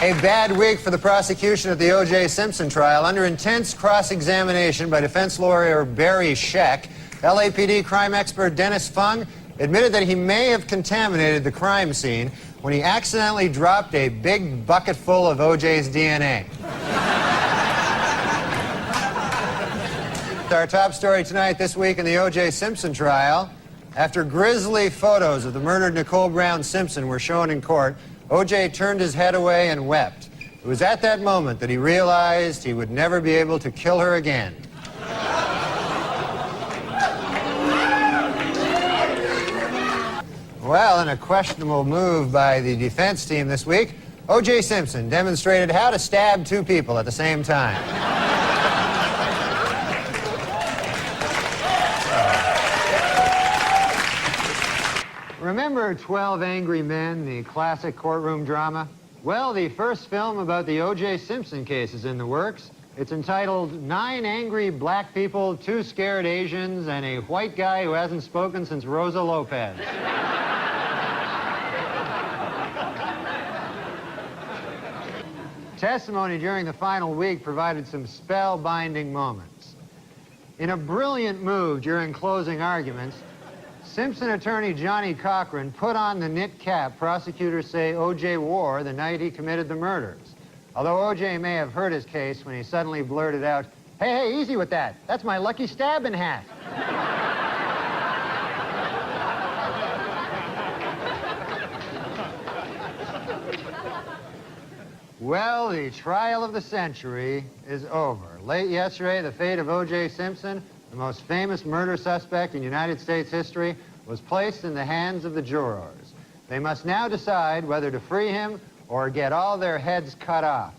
A bad week for the prosecution at the O.J. Simpson trial. Under intense cross-examination by defense lawyer Barry Scheck, LAPD crime expert Dennis Fung admitted that he may have contaminated the crime scene when he accidentally dropped a big bucket full of O.J.'s DNA. Our top story tonight, this week in the O.J. Simpson trial. After grisly photos of the murdered Nicole Brown Simpson were shown in court, O.J. turned his head away and wept. It was at that moment that he realized he would never be able to kill her again. Well, in a questionable move by the defense team this week, O.J. Simpson demonstrated how to stab two people at the same time. Remember 12 Angry Men, the classic courtroom drama? Well, the first film about the O.J. Simpson case is in the works. It's entitled 9 Angry Black People, 2 Scared Asians, and a White Guy Who Hasn't Spoken Since Rosa Lopez. Testimony during the final week provided some spellbinding moments. In a brilliant move during closing arguments, Simpson attorney Johnny Cochran put on the knit cap prosecutors say O.J. wore the night he committed the murders. Although O.J. may have hurt his case when he suddenly blurted out, "Hey, easy with that. That's my lucky stabbing hat." Well, the trial of the century is over. Late yesterday, the fate of O.J. Simpson, the most famous murder suspect in United States history, was placed in the hands of the jurors. They must now decide whether to free him or get all their heads cut off.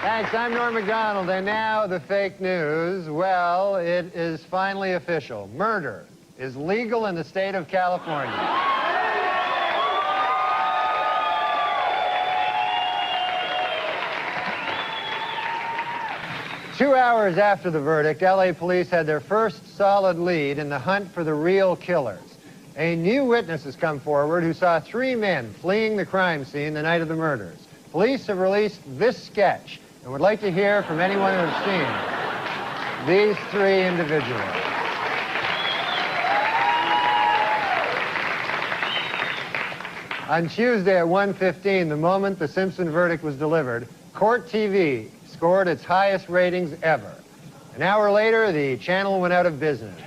Thanks, I'm Norm MacDonald, and now the fake news. Well, it is finally official. Murder is legal in the state of California. 2 hours after the verdict, LA police had their first solid lead in the hunt for the real killers. A new witness has come forward who saw 3 men fleeing the crime scene the night of the murders. Police have released this sketch and would like to hear from anyone who has seen these 3 individuals. On Tuesday at 1:15, the moment the Simpson verdict was delivered, Court TV scored its highest ratings ever. An hour later, the channel went out of business.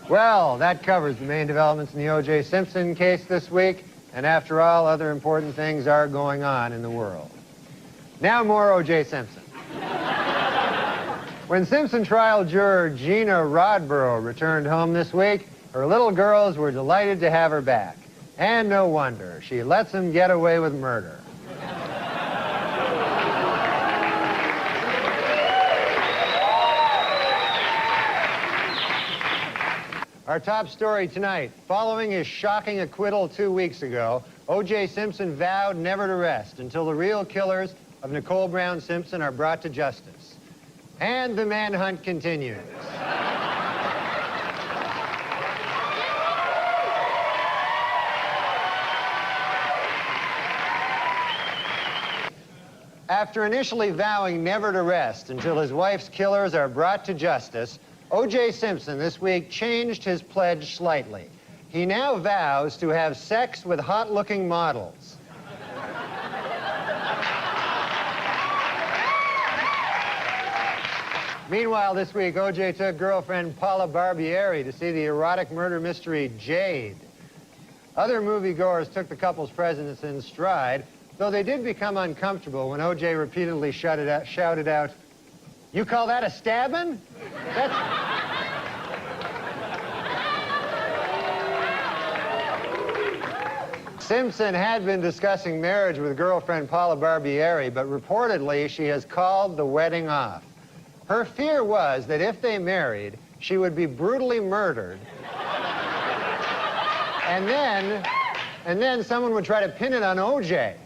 Well, that covers the main developments in the O.J. Simpson case this week, and after all, other important things are going on in the world. Now more O.J. Simpson. When Simpson trial juror Gina Rodborough returned home this week, her little girls were delighted to have her back. And no wonder, she lets him get away with murder. Our top story tonight, following his shocking acquittal 2 weeks ago, O.J. Simpson vowed never to rest until the real killers of Nicole Brown Simpson are brought to justice. And the manhunt continues. After initially vowing never to rest until his wife's killers are brought to justice, O.J. Simpson this week changed his pledge slightly. He now vows to have sex with hot-looking models. Meanwhile, this week, O.J. took girlfriend Paula Barbieri to see the erotic murder mystery Jade. Other moviegoers took the couple's presence in stride, though they did become uncomfortable when O.J. repeatedly shouted out, "You call that a stabbing? Simpson had been discussing marriage with girlfriend Paula Barbieri, but reportedly she has called the wedding off. Her fear was that if they married, she would be brutally murdered, and then someone would try to pin it on O.J.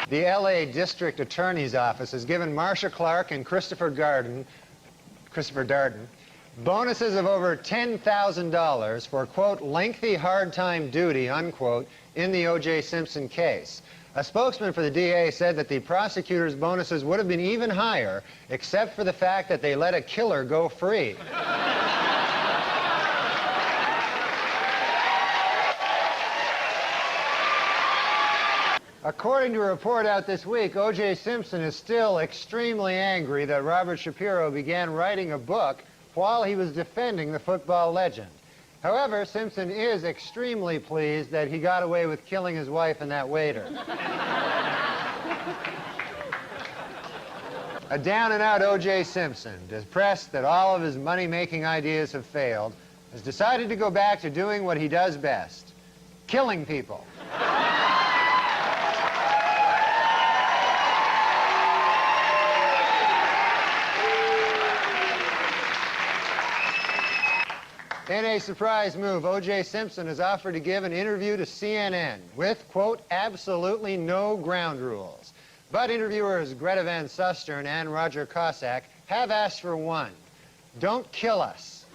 The L.A. District Attorney's Office has given Marcia Clark and Christopher Darden Bonuses of over $10,000 for, quote, lengthy hard time duty, unquote, in the O.J. Simpson case. A spokesman for the DA said that the prosecutor's bonuses would have been even higher, except for the fact that they let a killer go free. According to a report out this week, O.J. Simpson is still extremely angry that Robert Shapiro began writing a book while he was defending the football legend. However, Simpson is extremely pleased that he got away with killing his wife and that waiter. A down-and-out O.J. Simpson, depressed that all of his money-making ideas have failed, has decided to go back to doing what he does best, killing people. In a surprise move, O.J. Simpson has offered to give an interview to CNN with, quote, absolutely no ground rules. But interviewers Greta Van Susteren and Roger Cossack have asked for one. Don't kill us.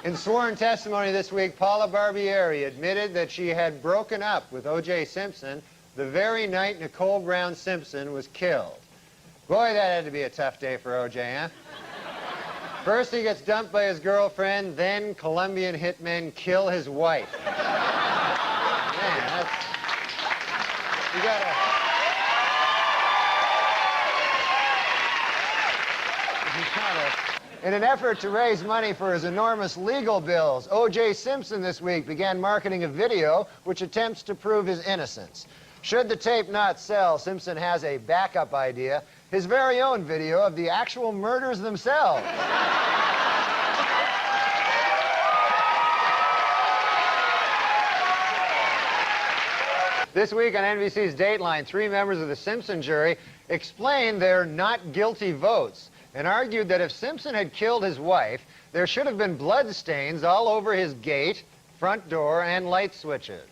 In sworn testimony this week, Paula Barbieri admitted that she had broken up with O.J. Simpson the very night Nicole Brown Simpson was killed. Boy, that had to be a tough day for O.J., huh? First he gets dumped by his girlfriend, then Colombian hitmen kill his wife. Man, that's... You gotta... In an effort to raise money for his enormous legal bills, O.J. Simpson this week began marketing a video which attempts to prove his innocence. Should the tape not sell, Simpson has a backup idea, his very own video of the actual murders themselves. This week on NBC's Dateline, 3 members of the Simpson jury explained their not guilty votes and argued that if Simpson had killed his wife, there should have been blood stains all over his gate, front door, and light switches.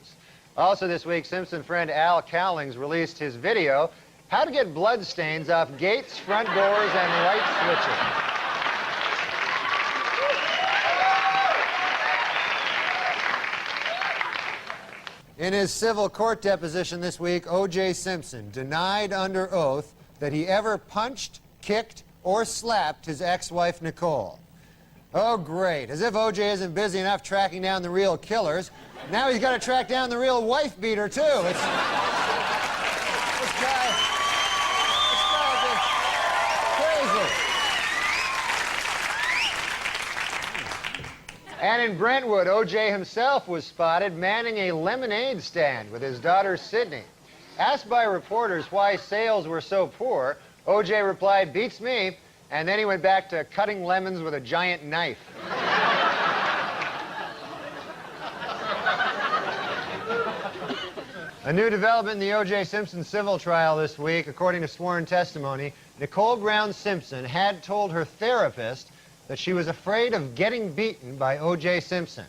Also this week, Simpson friend Al Cowlings released his video, How to Get Blood Stains Off Gates, Front Doors, and Light Switches. In his civil court deposition this week, O.J. Simpson denied under oath that he ever punched, kicked, or slapped his ex-wife Nicole. Oh, great. As if O.J. isn't busy enough tracking down the real killers. Now he's got to track down the real wife beater, too. This guy is crazy. And in Brentwood, O.J. himself was spotted manning a lemonade stand with his daughter, Sydney. Asked by reporters why sales were so poor, O.J. replied, beats me, and then he went back to cutting lemons with a giant knife. A new development in the O.J. Simpson civil trial this week, according to sworn testimony, Nicole Brown Simpson had told her therapist that she was afraid of getting beaten by O.J. Simpson.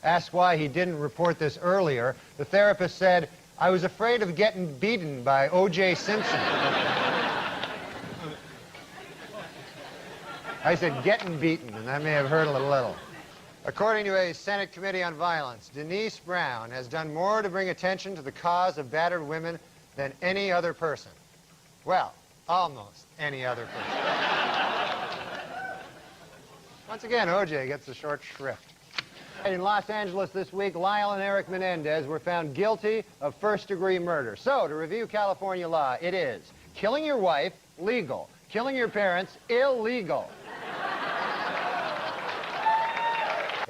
Asked why he didn't report this earlier, the therapist said, I was afraid of getting beaten by O.J. Simpson. I said getting beaten, and that may have hurt a little. According to a Senate Committee on Violence, Denise Brown has done more to bring attention to the cause of battered women than any other person. Well, almost any other person. Once again, O.J. gets the short shrift. In Los Angeles this week, Lyle and Eric Menendez were found guilty of first-degree murder. So, to review California law, it is killing your wife, legal. Killing your parents, illegal.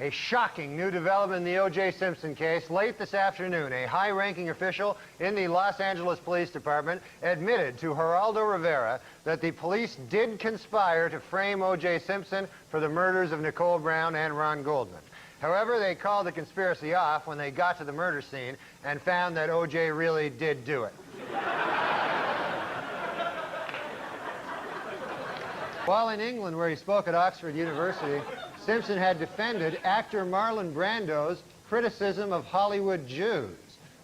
A shocking new development in the O.J. Simpson case. Late this afternoon, a high-ranking official in the Los Angeles Police Department admitted to Geraldo Rivera that the police did conspire to frame O.J. Simpson for the murders of Nicole Brown and Ron Goldman. However, they called the conspiracy off when they got to the murder scene and found that O.J. really did do it. While in England, where he spoke at Oxford University, Simpson had defended actor Marlon Brando's criticism of Hollywood Jews.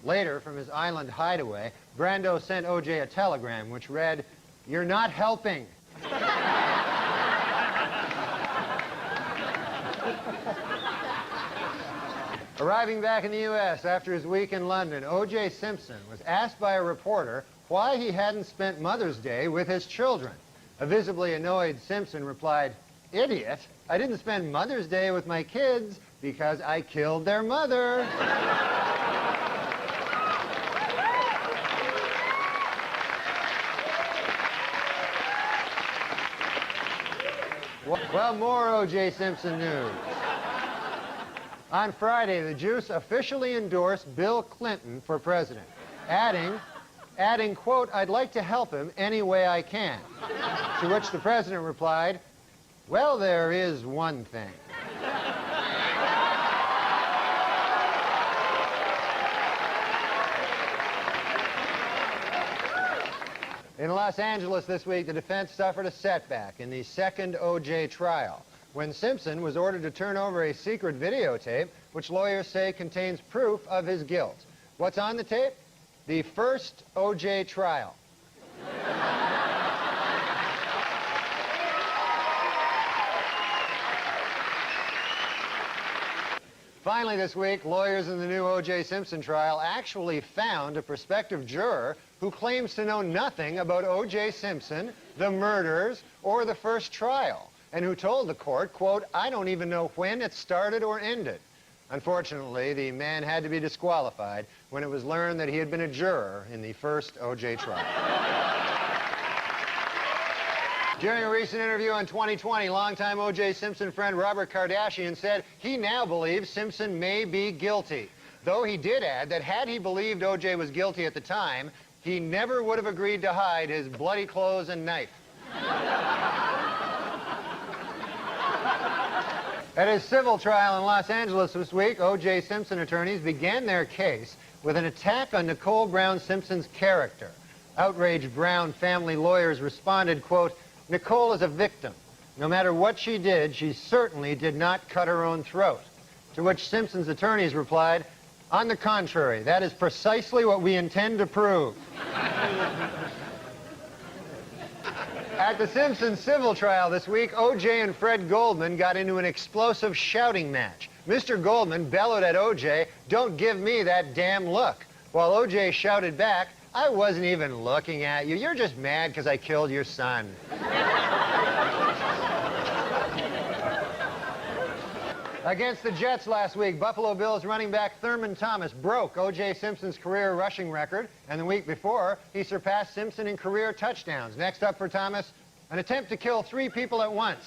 Later, from his island hideaway, Brando sent O.J. a telegram which read, "You're not helping." Arriving back in the U.S. after his week in London, O.J. Simpson was asked by a reporter why he hadn't spent Mother's Day with his children. A visibly annoyed Simpson replied, "Idiot, I didn't spend Mother's Day with my kids because I killed their mother." Well, more O.J. Simpson news. On Friday, the Juice officially endorsed Bill Clinton for president, adding, quote, "I'd like to help him any way I can." To which the president replied, "Well, there is one thing." In Los Angeles this week, the defense suffered a setback in the second O.J. trial when Simpson was ordered to turn over a secret videotape which lawyers say contains proof of his guilt. What's on the tape? The first O.J. trial. Finally this week, lawyers in the new O.J. Simpson trial actually found a prospective juror who claims to know nothing about O.J. Simpson, the murders, or the first trial, and who told the court, quote, "I don't even know when it started or ended." Unfortunately, the man had to be disqualified when it was learned that he had been a juror in the first O.J. trial. During a recent interview on 2020, longtime O.J. Simpson friend Robert Kardashian said he now believes Simpson may be guilty, though he did add that had he believed O.J. was guilty at the time, he never would have agreed to hide his bloody clothes and knife. At his civil trial in Los Angeles this week, O.J. Simpson attorneys began their case with an attack on Nicole Brown Simpson's character. Outraged Brown family lawyers responded, quote, "Nicole is a victim. No matter what she did, she certainly did not cut her own throat." To which Simpson's attorneys replied, "On the contrary, that is precisely what we intend to prove." At the Simpson civil trial this week, O.J. and Fred Goldman got into an explosive shouting match. Mr. Goldman bellowed at O.J., "Don't give me that damn look," while O.J. shouted back, "I wasn't even looking at you. You're just mad because I killed your son." Against the Jets last week, Buffalo Bills running back Thurman Thomas broke O.J. Simpson's career rushing record, and the week before, he surpassed Simpson in career touchdowns. Next up for Thomas, an attempt to kill 3 people at once.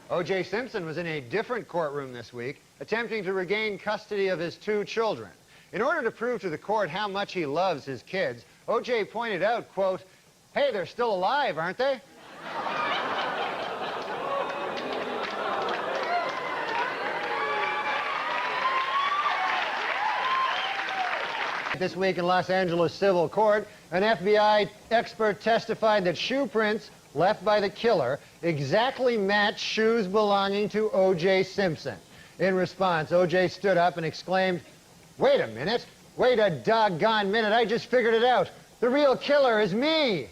O.J. Simpson was in a different courtroom this week, attempting to regain custody of his 2 children. In order to prove to the court how much he loves his kids, O.J. pointed out, quote, "Hey, they're still alive, aren't they?" This week in Los Angeles civil court, an FBI expert testified that shoe prints left by the killer exactly match shoes belonging to O.J. Simpson. In response, O.J. stood up and exclaimed, "Wait a minute, wait a doggone minute, I just figured it out. The real killer is me."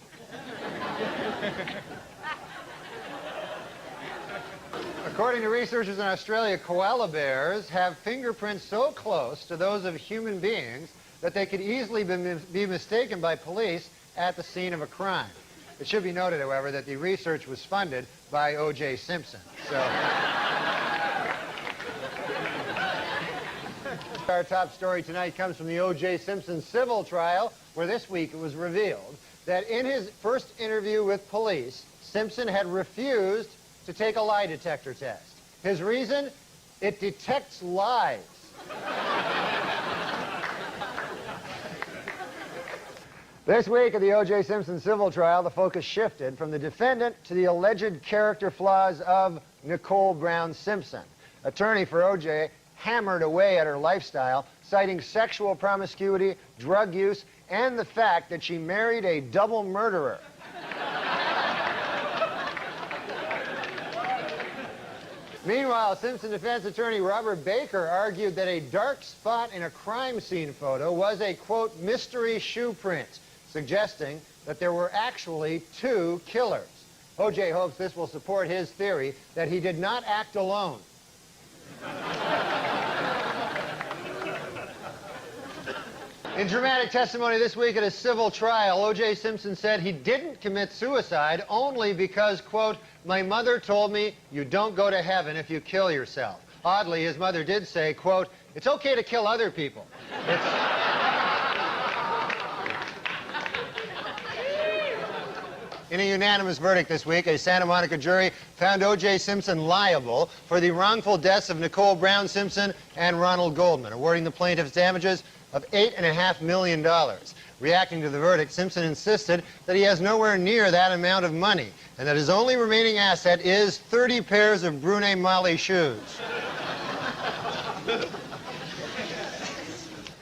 According to researchers in Australia, koala bears have fingerprints so close to those of human beings that they could easily be mistaken by police at the scene of a crime. It should be noted, however, that the research was funded by O.J. Simpson. So, our top story tonight comes from the O.J. Simpson civil trial, where this week it was revealed that in his first interview with police, Simpson had refused to take a lie detector test. His reason? It detects lies. This week at the O.J. Simpson civil trial, the focus shifted from the defendant to the alleged character flaws of Nicole Brown Simpson. Attorney for O.J. hammered away at her lifestyle, citing sexual promiscuity, drug use, and the fact that she married a double murderer. Meanwhile, Simpson defense attorney Robert Baker argued that a dark spot in a crime scene photo was a, quote, mystery shoe print, suggesting that there were actually 2 killers. O.J. hopes this will support his theory that he did not act alone. In dramatic testimony this week at a civil trial, O.J. Simpson said he didn't commit suicide only because, quote, my mother told me you don't go to heaven if you kill yourself. Oddly, his mother did say, quote, it's okay to kill other people. In a unanimous verdict this week, a Santa Monica jury found O.J. Simpson liable for the wrongful deaths of Nicole Brown Simpson and Ronald Goldman, awarding the plaintiffs damages of $8.5 million. Reacting to the verdict, Simpson insisted that he has nowhere near that amount of money and that his only remaining asset is 30 pairs of Brune Mali shoes.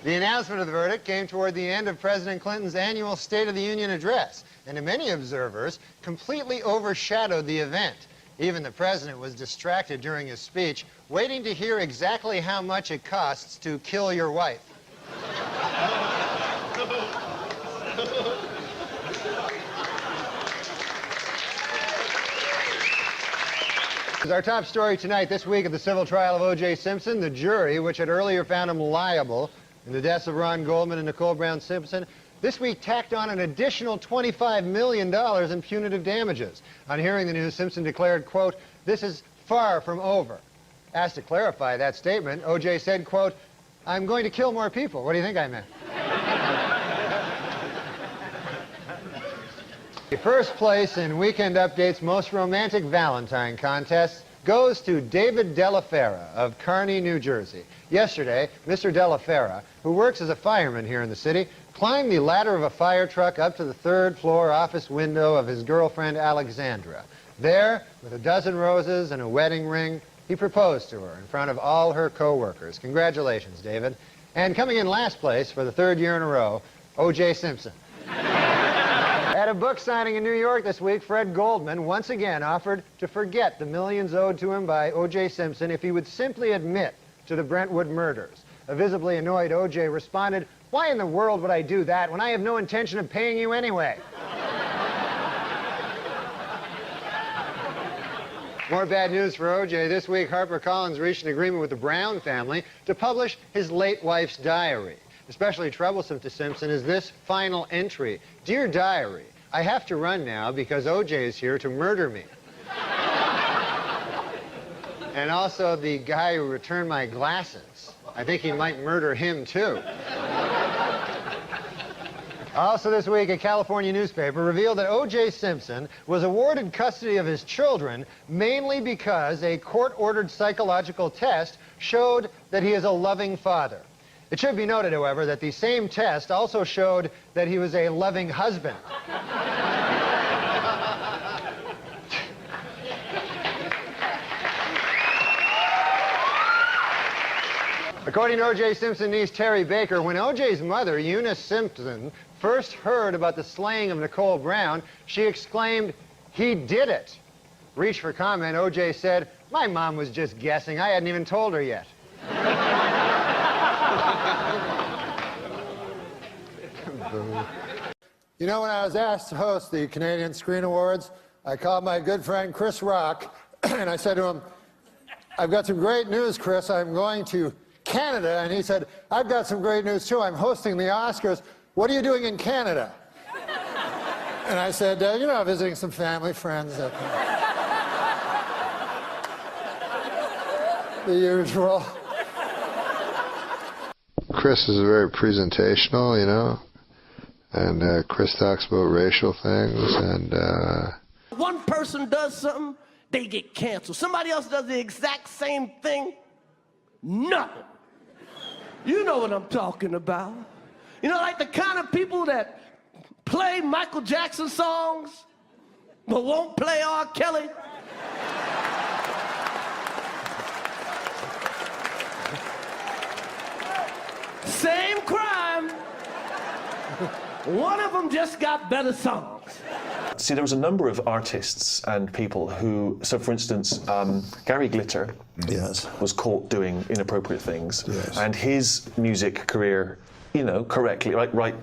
The announcement of the verdict came toward the end of President Clinton's annual State of the Union address, and to many observers, completely overshadowed the event. Even the president was distracted during his speech, waiting to hear exactly how much it costs to kill your wife. Our top story tonight, this week at the civil trial of O.J. Simpson, the jury, which had earlier found him liable in the deaths of Ron Goldman and Nicole Brown Simpson, this week tacked on an additional $25 million in punitive damages. On hearing the news, Simpson declared, quote, this is far from over. Asked to clarify that statement, O.J. said, quote, I'm going to kill more people. What do you think I meant? The first place in Weekend Update's Most Romantic Valentine contest goes to David Delafera of Kearney, New Jersey. Yesterday, Mr. Delafera, who works as a fireman here in the city, climbed the ladder of a fire truck up to the 3rd floor office window of his girlfriend, Alexandra. There, with a dozen roses and a wedding ring, he proposed to her in front of all her co-workers. Congratulations, David. And coming in last place for the 3rd year in a row, O.J. Simpson. At a book signing in New York this week, Fred Goldman once again offered to forget the millions owed to him by O.J. Simpson if he would simply admit to the Brentwood murders. A visibly annoyed O.J. responded, why in the world would I do that when I have no intention of paying you anyway? More bad news for O.J. This week, HarperCollins reached an agreement with the Brown family to publish his late wife's diary. Especially troublesome to Simpson is this final entry. Dear Diary, I have to run now because O.J. is here to murder me. And also the guy who returned my glasses. I think he might murder him, too. Also this week, a California newspaper revealed that O.J. Simpson was awarded custody of his children mainly because a court-ordered psychological test showed that he is a loving father. It should be noted, however, that the same test also showed that he was a loving husband. According to O.J. Simpson's niece, Terry Baker, when O.J.'s mother, Eunice Simpson, first heard about the slaying of Nicole Brown, she exclaimed, he did it. Reached for comment, O.J. said, my mom was just guessing. I hadn't even told her yet. You know, when I was asked to host the Canadian Screen Awards, I called my good friend Chris Rock, and I said to him, I've got some great news, Chris. I'm going to Canada. And he said, I've got some great news, too. I'm hosting the Oscars. What are you doing in Canada? And I said, you know, visiting some family, friends. The usual. Chris is very presentational, you know, and Chris talks about racial things, and one person does something, they get canceled. Somebody else does the exact same thing, nothing. You know what I'm talking about. You know, like the kind of people that play Michael Jackson songs but won't play R. Kelly. Same crime. One of them just got better songs. see, there was a number of artists and people who, so for instance, Gary Glitter was caught doing inappropriate things, and his music career, you know,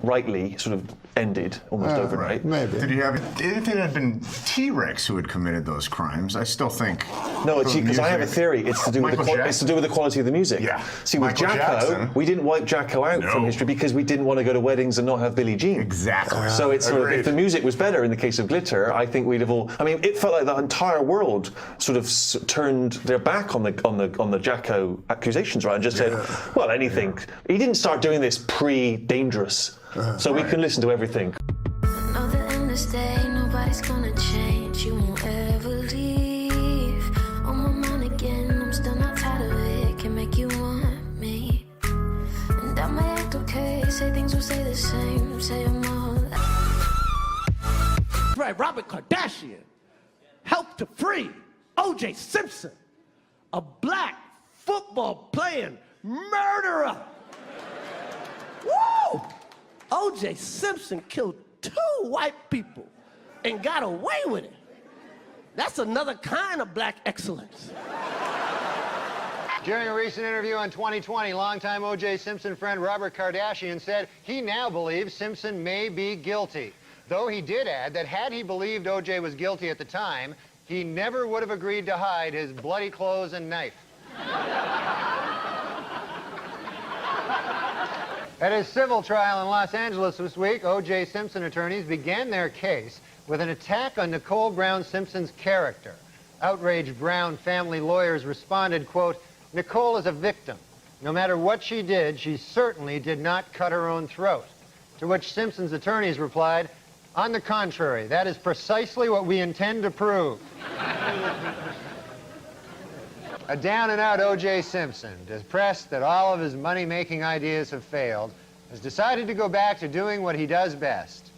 rightly sort of ended almost overnight. Maybe. Did you have, if it had been T-Rex who had committed those crimes, I still think. No, because I have a theory. It's to do with the quality of the music. Yeah. See, with Jacko, we didn't wipe Jacko out from history because we didn't want to go to weddings and not have Billie Jean. Exactly. So it's sort of, if the music was better in the case of Glitter, I think we'd have all. I mean, it felt like the entire world sort of turned their back on the Jacko accusations, right, and just said, well, anything. He didn't start doing this pre-Dangerous. So we can listen to everything. Know that in this day, nobody's gonna change. You won't ever leave. On my mind again, I'm still not tired of it. Can make you want me. And I might act okay, say things will stay the same. Say I'm all Right, Robert Kardashian helped to free O.J. Simpson, a black football playing murderer. Woo! O.J. Simpson killed 2 white people and got away with it. That's another kind of black excellence. During a recent interview on 2020, longtime O.J. Simpson friend Robert Kardashian said he now believes Simpson may be guilty. Though he did add that had he believed O.J. was guilty at the time, he never would have agreed to hide his bloody clothes and knife. At his civil trial in Los Angeles this week, O.J. Simpson attorneys began their case with an attack on Nicole Brown Simpson's character. Outraged Brown family lawyers responded, quote, "Nicole is a victim. No matter what she did, she certainly did not cut her own throat." To which Simpson's attorneys replied, "On the contrary, that is precisely what we intend to prove." A down-and-out O.J. Simpson, depressed that all of his money-making ideas have failed, has decided to go back to doing what he does best,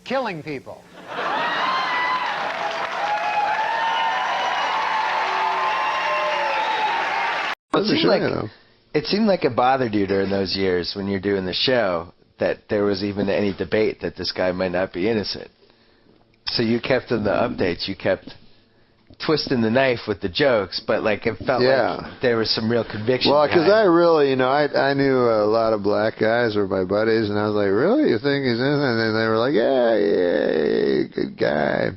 killing people. It seemed like it bothered you during those years when you're doing the show that there was even any debate that this guy might not be innocent. So you kept in the updates, you kept twisting the knife with the jokes, but like it felt like there was some real conviction. Well, because I really, I knew a lot of black guys were my buddies, and I was like, really? You think he's innocent? And they were like, yeah, good guy.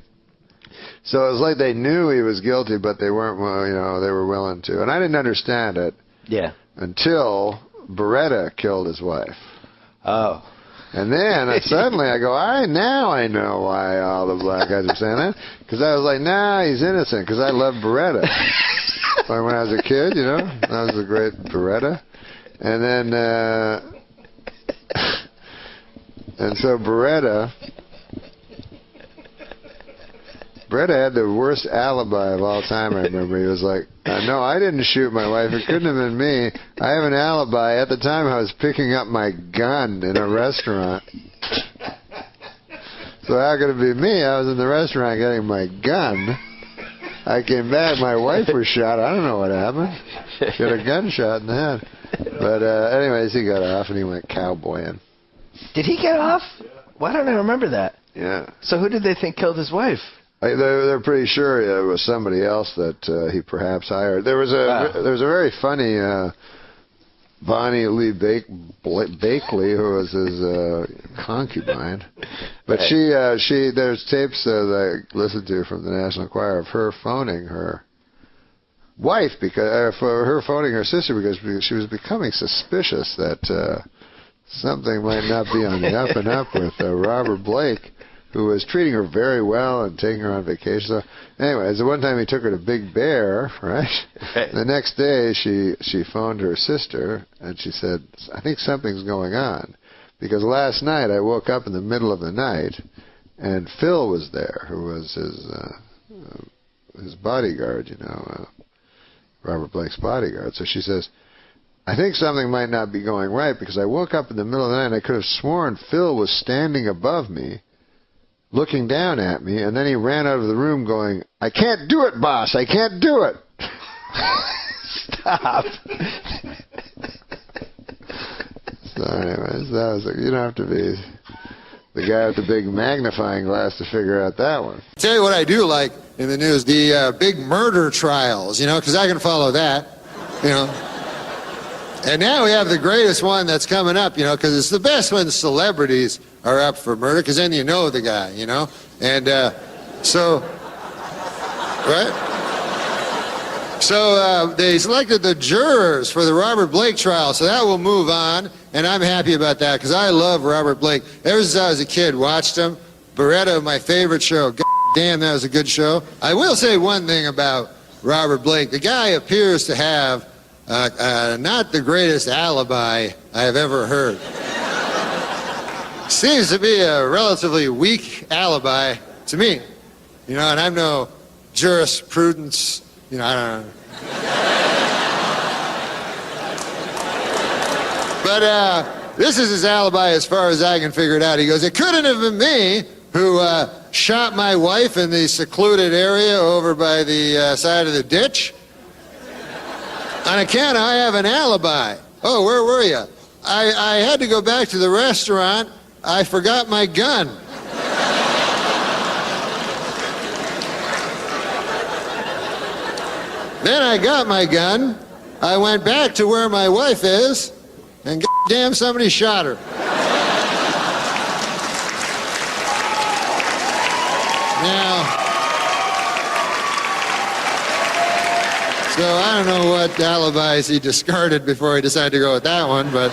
So it was like they knew he was guilty, but they weren't, they were willing to. And I didn't understand it. Yeah. Until Beretta killed his wife. Oh. And then suddenly I go, now I know why all the black guys are saying that. Because I was like, nah, he's innocent, because I loved Beretta. Like when I was a kid, that was a great Beretta. And then, and so Beretta had the worst alibi of all time, I remember. He was like, no, I didn't shoot my wife. It couldn't have been me. I have an alibi. At the time, I was picking up my gun in a restaurant. So how could it be me? I was in the restaurant getting my gun. I came back. My wife was shot. I don't know what happened. Got a gunshot in the head. But anyways, he got off, and he went cowboying. Did he get off? Why don't I remember that? Yeah. So who did they think killed his wife? They're pretty sure it was somebody else that he perhaps hired. There was a very funny Bonnie Lee Bakley, who was his concubine, but there's tapes that I listened to from the National Choir of her phoning her wife for her phoning her sister because she was becoming suspicious that something might not be on the up and up with Robert Blake, who was treating her very well and taking her on vacation. So, anyways, the one time he took her to Big Bear, right? The next day, she phoned her sister, and she said, I think something's going on. Because last night, I woke up in the middle of the night, and Phil was there, who was his bodyguard, Robert Blake's bodyguard. So she says, I think something might not be going right, because I woke up in the middle of the night, and I could have sworn Phil was standing above me, looking down at me, and then he ran out of the room going, I can't do it, boss, I can't do it. Stop. So anyways, that was, you don't have to be the guy with the big magnifying glass to figure out that one. Tell you what I do like in the news, the big murder trials, you know, because I can follow that, you know. And now we have the greatest one that's coming up, you know, because it's the best when celebrities are up for murder, because then you know the guy, you know. And so, right? So they selected the jurors for the Robert Blake trial, so that will move on, and I'm happy about that, because I love Robert Blake. Ever since I was a kid, watched him. Beretta, my favorite show. God damn, that was a good show. I will say one thing about Robert Blake. The guy appears to have not the greatest alibi I have ever heard. Seems to be a relatively weak alibi to me. You know, and I'm no jurisprudence, you know, I don't know. But this is his alibi as far as I can figure it out. He goes, it couldn't have been me who shot my wife in the secluded area over by the side of the ditch. On account I have an alibi. Oh, where were you? I had to go back to the restaurant. I forgot my gun. Then I got my gun. I went back to where my wife is, and goddamn, somebody shot her. Now, so I don't know what alibis he discarded before he decided to go with that one, but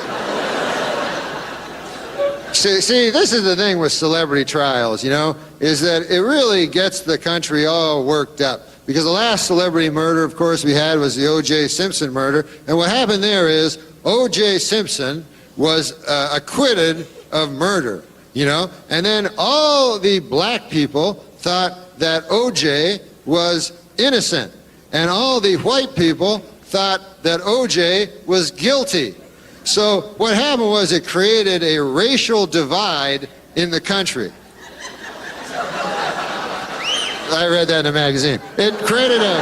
see, this is the thing with celebrity trials, you know, is that it really gets the country all worked up. Because the last celebrity murder, of course, we had was the O.J. Simpson murder. And what happened there is O.J. Simpson was acquitted of murder, you know. And then all the black people thought that O.J. was innocent. And all the white people thought that O.J. was guilty. So what happened was it created a racial divide in the country. I read that in a magazine. It created a...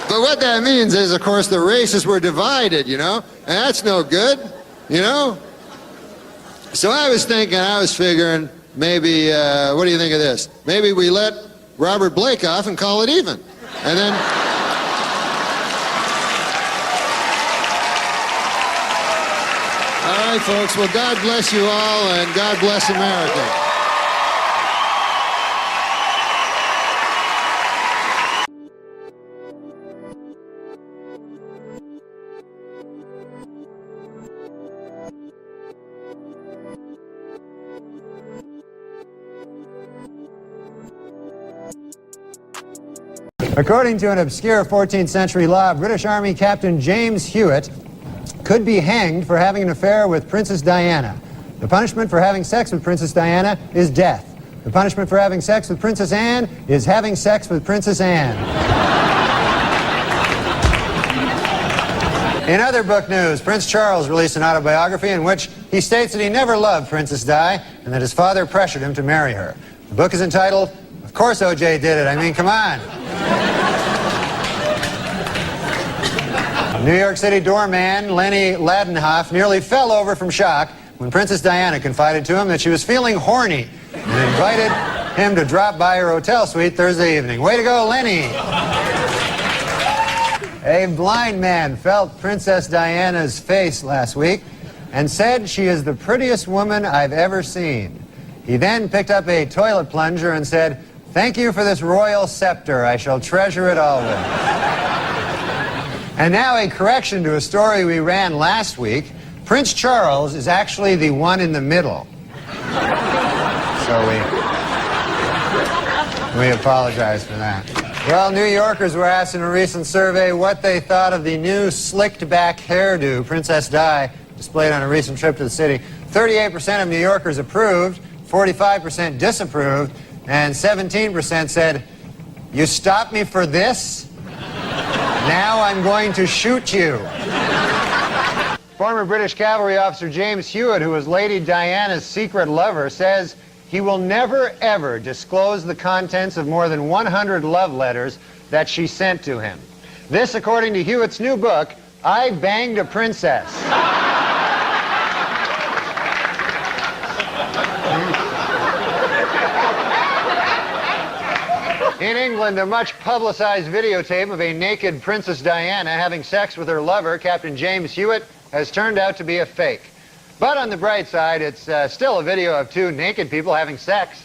But what that means is, of course, the races were divided, you know? And that's no good, you know? So I was figuring, maybe, what do you think of this? Maybe we let Robert Blake off and call it even. And then... All right, folks. Well, God bless you all, and God bless America. According to an obscure 14th century law, British Army Captain James Hewitt could be hanged for having an affair with Princess Diana. The punishment for having sex with Princess Diana is death. The punishment for having sex with Princess Anne is having sex with Princess Anne. In other book news, Prince Charles released an autobiography in which he states that he never loved Princess Di and that his father pressured him to marry her. The book is entitled, Of Course O.J. Did It. I mean, come on. New York City doorman Lenny Ladenhoff nearly fell over from shock when Princess Diana confided to him that she was feeling horny and invited him to drop by her hotel suite Thursday evening. Way to go, Lenny! A blind man felt Princess Diana's face last week and said she is the prettiest woman I've ever seen. He then picked up a toilet plunger and said, "Thank you for this royal scepter. I shall treasure it always." And now a correction to a story we ran last week. Prince Charles is actually the one in the middle. So we apologize for that. Well, New Yorkers were asked in a recent survey what they thought of the new slicked-back hairdo Princess Di displayed on a recent trip to the city. 38% of New Yorkers approved, 45% disapproved, and 17% said, "You stopped me for this? Now I'm going to shoot you." Former British cavalry officer James Hewitt, who was Lady Diana's secret lover, says he will never, ever disclose the contents of more than 100 love letters that she sent to him. This, according to Hewitt's new book, I Banged a Princess. In England, a much publicized videotape of a naked Princess Diana having sex with her lover, Captain James Hewitt, has turned out to be a fake. But on the bright side, it's still a video of two naked people having sex.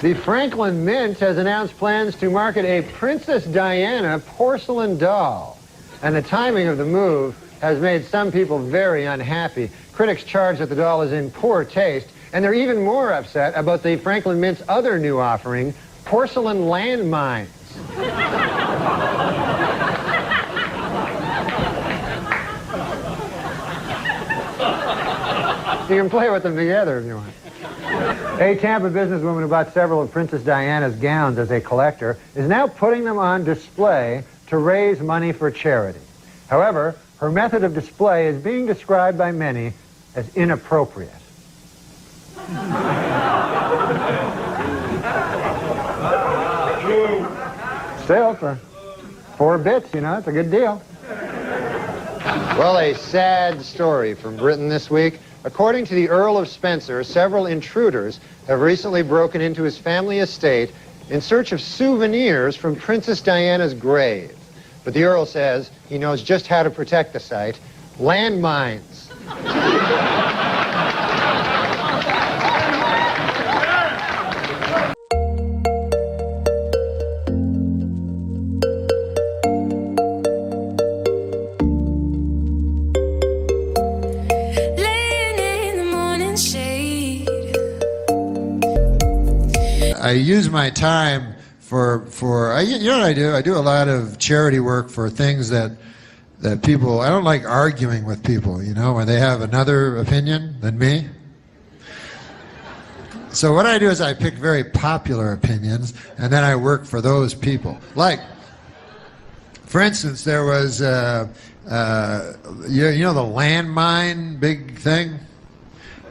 The Franklin Mint has announced plans to market a Princess Diana porcelain doll. And the timing of the move has made some people very unhappy. Critics charge that the doll is in poor taste, and they're even more upset about the Franklin Mint's other new offering, porcelain landmines. You can play with them together if you want. A Tampa businesswoman who bought several of Princess Diana's gowns as a collector is now putting them on display to raise money for charity. However, her method of display is being described by many as inappropriate. Still, for 4 bits, you know, it's a good deal. Well, a sad story from Britain this week. According to the Earl of Spencer, several intruders have recently broken into his family estate in search of souvenirs from Princess Diana's grave. But the Earl says he knows just how to protect the site: landmines. I use my time for you know what I do? I do a lot of charity work for things that people, I don't like arguing with people, you know, when they have another opinion than me. So what I do is I pick very popular opinions, and then I work for those people. Like, for instance, there was, you know the landmine big thing?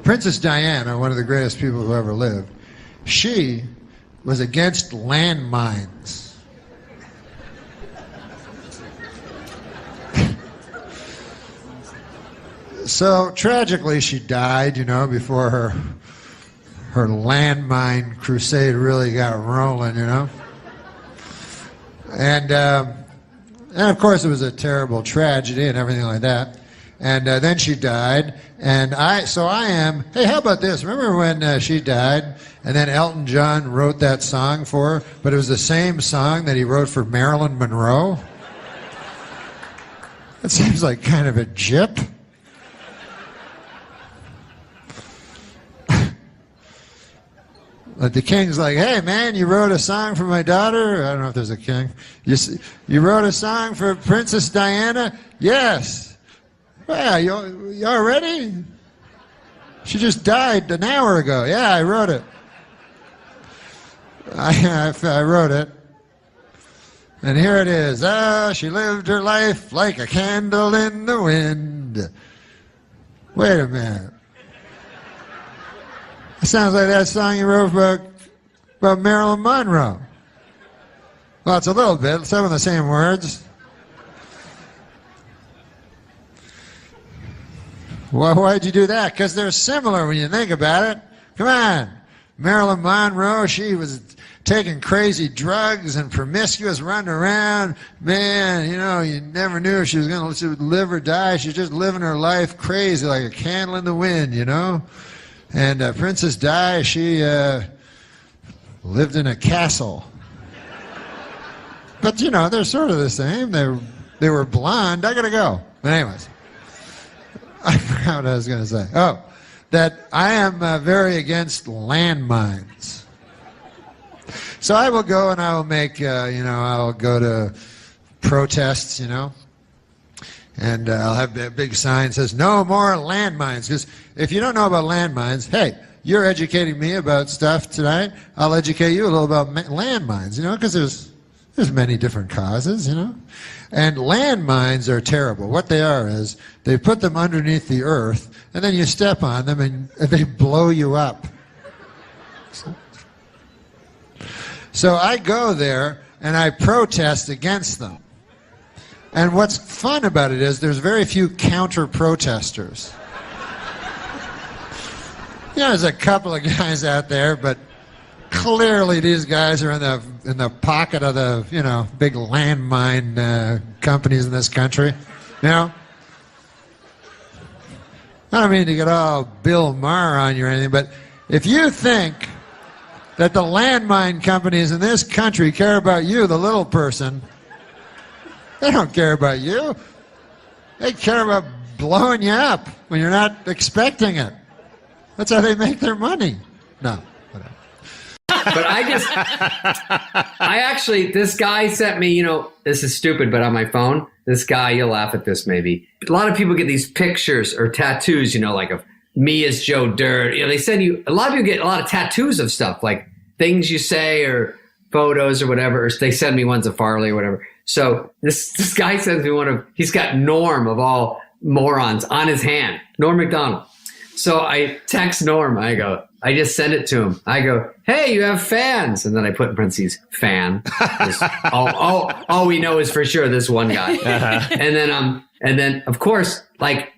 Princess Diana, one of the greatest people who ever lived, she was against landmines. So tragically she died, you know, before her landmine crusade really got rolling, you know. And of course it was a terrible tragedy and everything like that. And then she died, and hey, how about this? Remember when she died, and then Elton John wrote that song for her, but it was the same song that he wrote for Marilyn Monroe? That seems like kind of a jip. But the king's like, hey man, you wrote a song for my daughter? I don't know if there's a king. You wrote a song for Princess Diana? Yes. Well, you already? She just died an hour ago. Yeah, I wrote it. I wrote it. And here it is. She lived her life like a candle in the wind. Wait a minute. It sounds like that song you wrote about Marilyn Monroe. Well, it's a little bit. Some of the same words. Why'd you do that? Because they're similar when you think about it. Come on. Marilyn Monroe, she was taking crazy drugs and promiscuous, running around. Man, you know, you never knew if she was going to live or die. She's just living her life crazy like a candle in the wind, you know. And Princess Di, she lived in a castle. But, you know, they're sort of the same. They were blonde. I got to go. But anyways. I forgot what I was going to say. Oh, that I am very against landmines. So I will go and I will make, I'll go to protests, you know, and I'll have a big sign that says, no more landmines. Because if you don't know about landmines, hey, you're educating me about stuff tonight. I'll educate you a little about landmines, you know, because there's many different causes, you know. And landmines are terrible. What they are is they put them underneath the earth, and then you step on them, and they blow you up. So I go there, and I protest against them. And what's fun about it is there's very few counter-protesters. You know, there's a couple of guys out there, but clearly these guys are in the pocket of the big landmine companies in this country. You know, I don't mean to get all Bill Maher on you or anything, but if you think that the landmine companies in this country care about you, the little person, they don't care about you. They care about blowing you up when you're not expecting it. That's how they make their money. No. But this guy sent me, this is stupid, but on my phone, this guy, you'll laugh at this maybe. A lot of people get these pictures or tattoos, like of me as Joe Dirt. They send you, a lot of people get a lot of tattoos of stuff, like things you say or photos or whatever. Or they send me ones of Farley or whatever. So this guy sends me he's got Norm of all morons on his hand, Norm MacDonald. So I text Norm, I just send it to him. I go, hey, you have fans. And then I put in parentheses, fan. All we know is for sure this one guy. Uh-huh. And then of course, like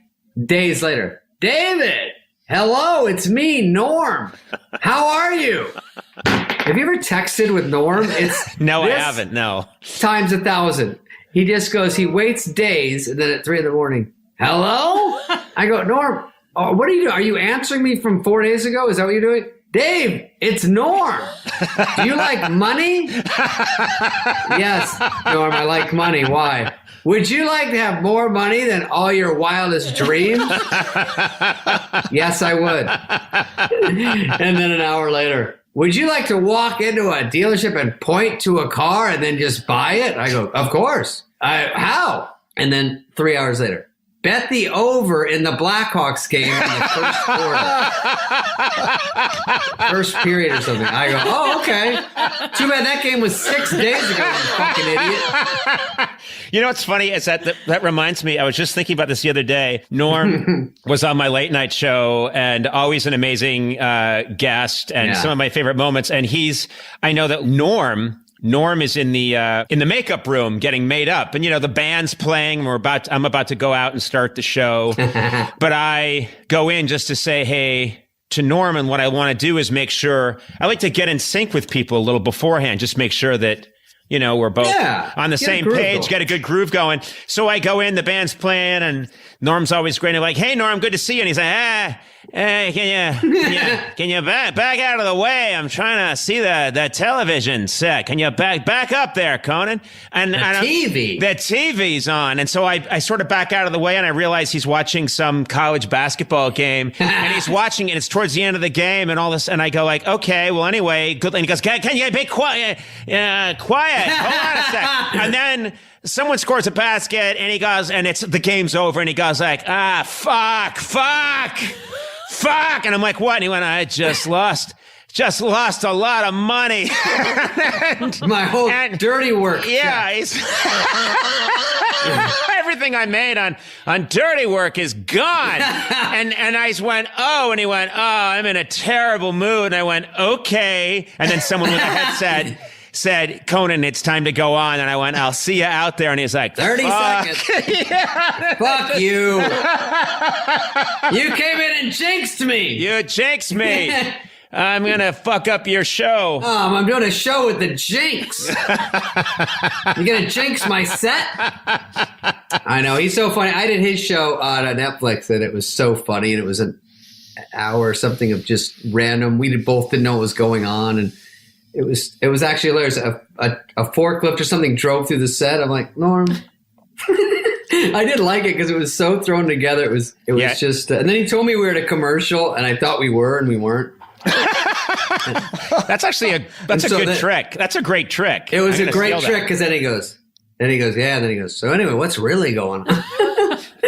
days later, David, hello, it's me, Norm. How are you? Have you ever texted with Norm? No, I haven't, no. Times 1,000. He just goes, he waits days, and then at 3 a.m, hello? I go, Norm, what are you doing? Are you answering me from 4 days ago? Is that what you're doing? Dave, it's Norm. Do you like money? Yes, Norm, I like money. Why? Would you like to have more money than all your wildest dreams? Yes, I would. And then an hour later, would you like to walk into a dealership and point to a car and then just buy it? I go, of course. How? And then 3 hours later, bet the over in the Blackhawks game in the first quarter. First period or something. I go, oh, okay. Too bad that game was 6 days ago, you fucking idiot. You know what's funny is that reminds me, I was just thinking about this the other day. Norm was on my late night show and always an amazing guest and some of my favorite moments. And I know that Norm is in the makeup room getting made up, and the band's playing. I'm about to go out and start the show, but I go in just to say hey to Norm, and what I want to do is make sure I like to get in sync with people a little beforehand, just make sure that we're both on the same page, get a good groove going. So I go in, the band's playing, and Norm's always great. Like, hey Norm, good to see you. And he's like, hey, can you back out of the way? I'm trying to see the television set. Can you back up there, Conan? And the TV's on. And so I sort of back out of the way, and I realize he's watching some college basketball game, and he's watching, and it's towards the end of the game, and all this. And I go like, okay, well anyway, good. And he goes, can you be quiet? Quiet. Hold on a sec. And then someone scores a basket, and he goes, and the game's over, and he goes like, fuck. And I'm like, what? And he went, I just lost a lot of money. My whole dirty work. Yeah. Everything I made on dirty work is gone. And I went, oh, and he went, oh, I'm in a terrible mood. And I went, okay. And then someone with a headset said, Conan, it's time to go on. And I went, I'll see you out there. And he's like, 30 seconds. Fuck you. You came in and jinxed me. You jinxed me. I'm going to fuck up your show. I'm doing a show with the jinx. You going to jinx my set? I know. He's so funny. I did his show on Netflix, and it was so funny. And it was an hour or something of just random. We both didn't know what was going on. And it was actually hilarious. A forklift or something drove through the set. I'm like, Norm. I did like it because it was so thrown together. It was just. And then he told me we were at a commercial, and I thought we were, and we weren't. That's actually a good trick. That's a great trick. It was a great trick because then he goes, yeah. And then he goes, so anyway, what's really going on?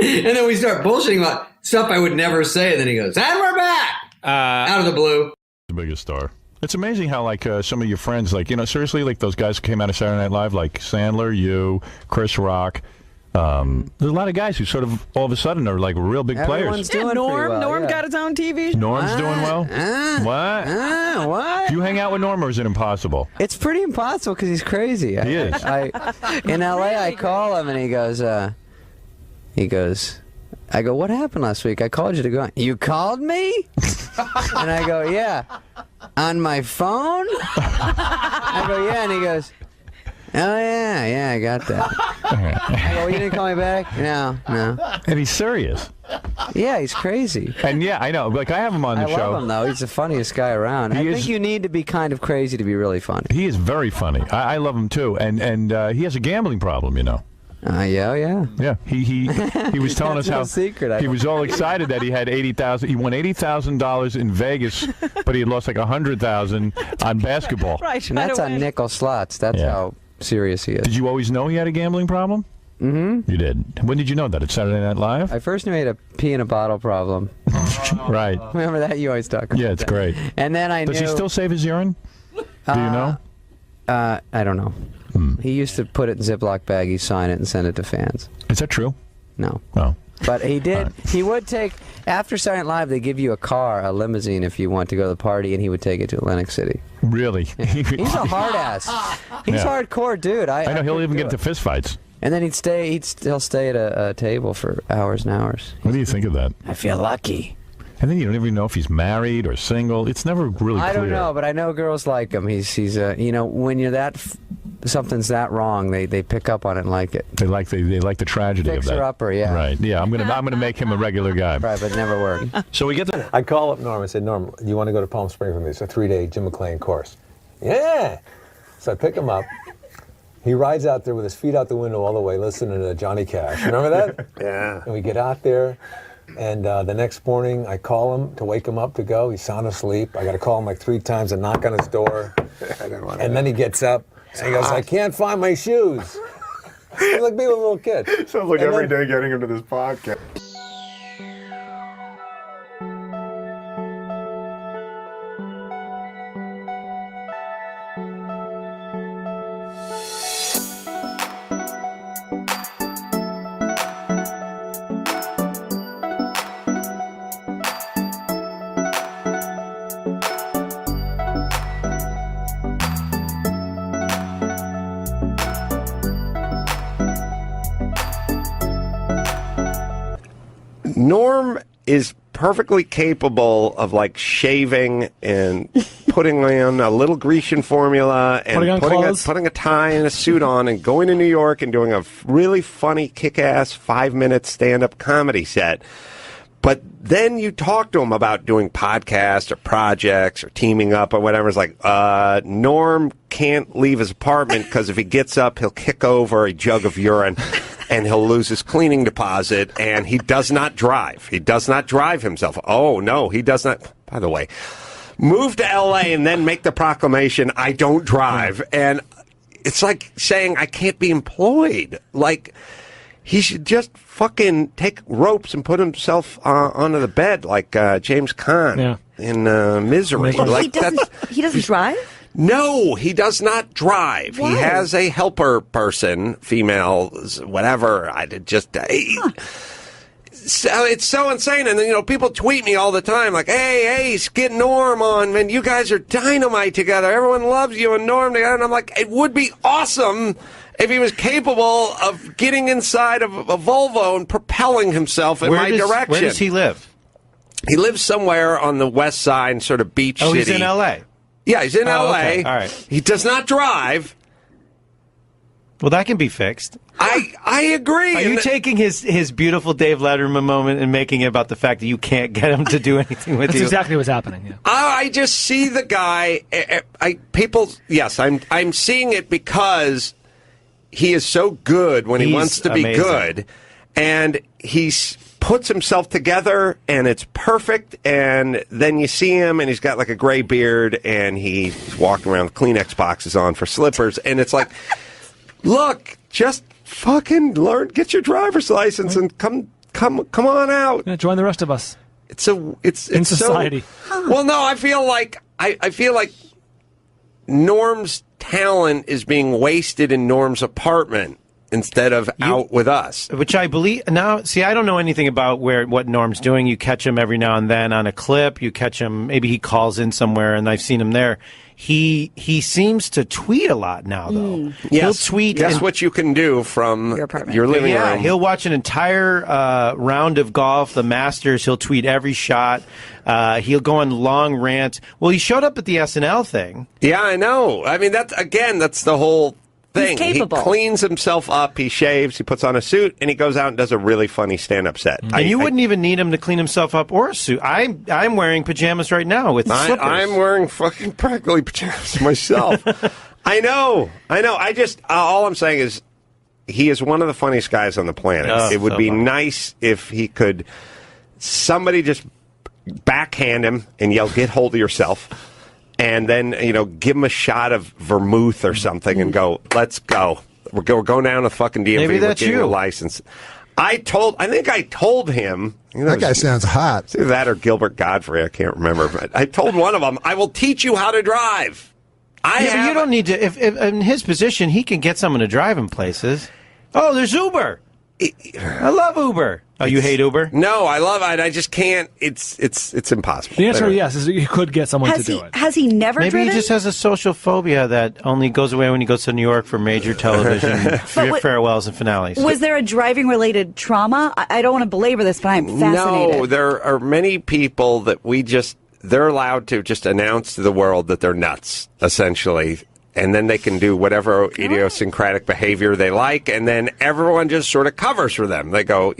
And then we start bullshitting about stuff I would never say. And then he goes, and we're back out of the blue. The biggest star. It's amazing how, like, some of your friends, like, seriously, like those guys who came out of Saturday Night Live, like Sandler, you, Chris Rock. There's a lot of guys who sort of all of a sudden are like real big players. Yeah, Norm got his own TV. Norm's doing well. What? What? Do you hang out with Norm, or is it impossible? It's pretty impossible because he's crazy. He is. In LA, I call him and he goes, I go, what happened last week? I called you to go on. You called me? And I go, yeah. On my phone? I go, yeah. And he goes, oh, yeah, I got that. I go, well, you didn't call me back? No. And he's serious. Yeah, he's crazy. And yeah, I know. Like, I have him on the show. I love him, though. He's the funniest guy around. I think you need to be kind of crazy to be really funny. He is very funny. I love him, too. And he has a gambling problem, you know. Yeah. Yeah, he was telling us how secret, he was all excited that he had $80,000. He won $80,000 in Vegas, but he had lost like $100,000 on basketball. Right, and that's on nickel slots. That's how serious he is. Did you always know he had a gambling problem? Mm-hmm. You did. When did you know that? At Saturday Night Live? I first knew he had a pee in a bottle problem. Right. Remember that? You always talk about Yeah, it's that. great. And then I knew... Does he still save his urine? Do you know? I don't know. He used to put it in Ziploc baggies, sign it, and send it to fans. Is that true? No. Oh. But he did. He would take... After Saturday Night Live, they give you a car, a limousine, if you want to go to the party, and he would take it to Atlantic City. Really? He's a hard ass. He's hardcore, dude. I know he'll even get into fist fights. And then he'll stay at a table for hours and hours. What do you think of that? I feel lucky. And then you don't even know if he's married or single. It's never really clear. I don't know, but I know girls like him. He's you know, when you're something's that wrong, they pick up on it and like it. They like the tragedy of that. Fixer upper, yeah. Right. Yeah, I'm gonna make him a regular guy. Right, but it never worked. So we get to. I call up Norm and said, Norm, you want to go to Palm Springs with me? It's a 3-day Jim McClain course. Yeah. So I pick him up. He rides out there with his feet out the window all the way, listening to Johnny Cash. Remember that? Yeah. And we get out there, and the next morning I call him to wake him up to go. He's sound asleep. I got to call him like 3 times and knock on his door. And then he gets up and he goes, I can't find my shoes. He's like being a little kid. Sounds like And every then- day getting into this podcast. Norm is perfectly capable of like shaving and putting on a little Grecian formula and putting a tie and a suit on and going to New York and doing a really funny, kick-ass 5-minute stand-up comedy set. But then you talk to him about doing podcasts or projects or teaming up or whatever. It's like, Norm can't leave his apartment because if he gets up, he'll kick over a jug of urine and he'll lose his cleaning deposit. And he does not drive. He does not drive himself. Oh, no, he does not. By the way, move to L.A. and then make the proclamation, I don't drive. And it's like saying I can't be employed. Like, he should just fucking take ropes and put himself onto the bed like James Caan in Misery. Like He doesn't drive? No, he does not drive. Why? He has a helper person, female, whatever. So it's so insane. And then, you know, people tweet me all the time like, hey, get Norm on, man. You guys are dynamite together. Everyone loves you and Norm together. And I'm like, it would be awesome if he was capable of getting inside of a Volvo and propelling himself in my direction. Where does he live? He lives somewhere on the west side, sort of beach city. Oh, he's in L.A.? Yeah, he's in L.A. Okay. All right. He does not drive. Well, that can be fixed. I agree. Are you taking his beautiful Dave Letterman moment and making it about the fact that you can't get him to do anything with you? That's exactly what's happening. Yeah. I just see the guy. I'm seeing it because he is so good when he wants to be amazing. good, and he puts himself together, and it's perfect. And then you see him, and he's got like a gray beard, and he's walking around with Kleenex boxes on for slippers, and it's like, look, just fucking learn, get your driver's license, and come on out. Yeah, join the rest of us. It's in society. Well, no, I feel like Norm's talent is being wasted in Norm's apartment instead of out with us. Which I believe now. See, I don't know anything about what Norm's doing. You catch him every now and then on a clip. You catch him. Maybe he calls in somewhere, and I've seen him there. He seems to tweet a lot now, though. He'll tweet. Guess what you can do from your living room. He'll watch an entire round of golf, the Masters. He'll tweet every shot. He'll go on long rants. Well, he showed up at the SNL thing. Yeah, I know. I mean, that's the whole thing. He's capable. He cleans himself up, he shaves, he puts on a suit, and he goes out and does a really funny stand-up set. And you wouldn't even need him to clean himself up or a suit. I'm wearing pajamas right now with slippers. I'm wearing fucking practically pajamas myself. I know. I just, all I'm saying is he is one of the funniest guys on the planet. Oh, it would so be funny. nice if he could, somebody just backhand him and yell, get hold of yourself. And then, give him a shot of vermouth or something and go, let's go. We're going down to fucking DMV. Maybe that's we're getting you. a license. I think I told him. That guy sounds hot. It's either that or Gilbert Godfrey. I can't remember. But I told one of them, I will teach you how to drive. But you don't need to. If in his position, he can get someone to drive him places. Oh, there's Uber. I love Uber. Oh, you hate Uber? No, I love it. I just can't. It's impossible. The answer, yes, is you could get someone to do it. Has he never Maybe driven? he just has a social phobia that only goes away when he goes to New York for major television farewells and finales. Was there a driving-related trauma? I don't want to belabor this, but I'm fascinated. No, there are many people that they're allowed to just announce to the world that they're nuts, essentially. And then they can do whatever idiosyncratic behavior they like, and then everyone just sort of covers for them. They go,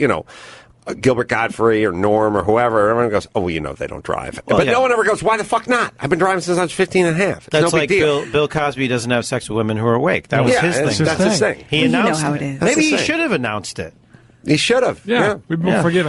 Gilbert Godfrey or Norm or whoever, everyone goes, oh, well, they don't drive. Well, but yeah. no one ever goes, why the fuck not? I've been driving since I was 15 and a half. It's That's no like big deal. Bill Cosby doesn't have sex with women who are awake. That was his thing. That's his thing. He announced how it is. Maybe he should have announced it. He should have. Yeah, we've been forgiving.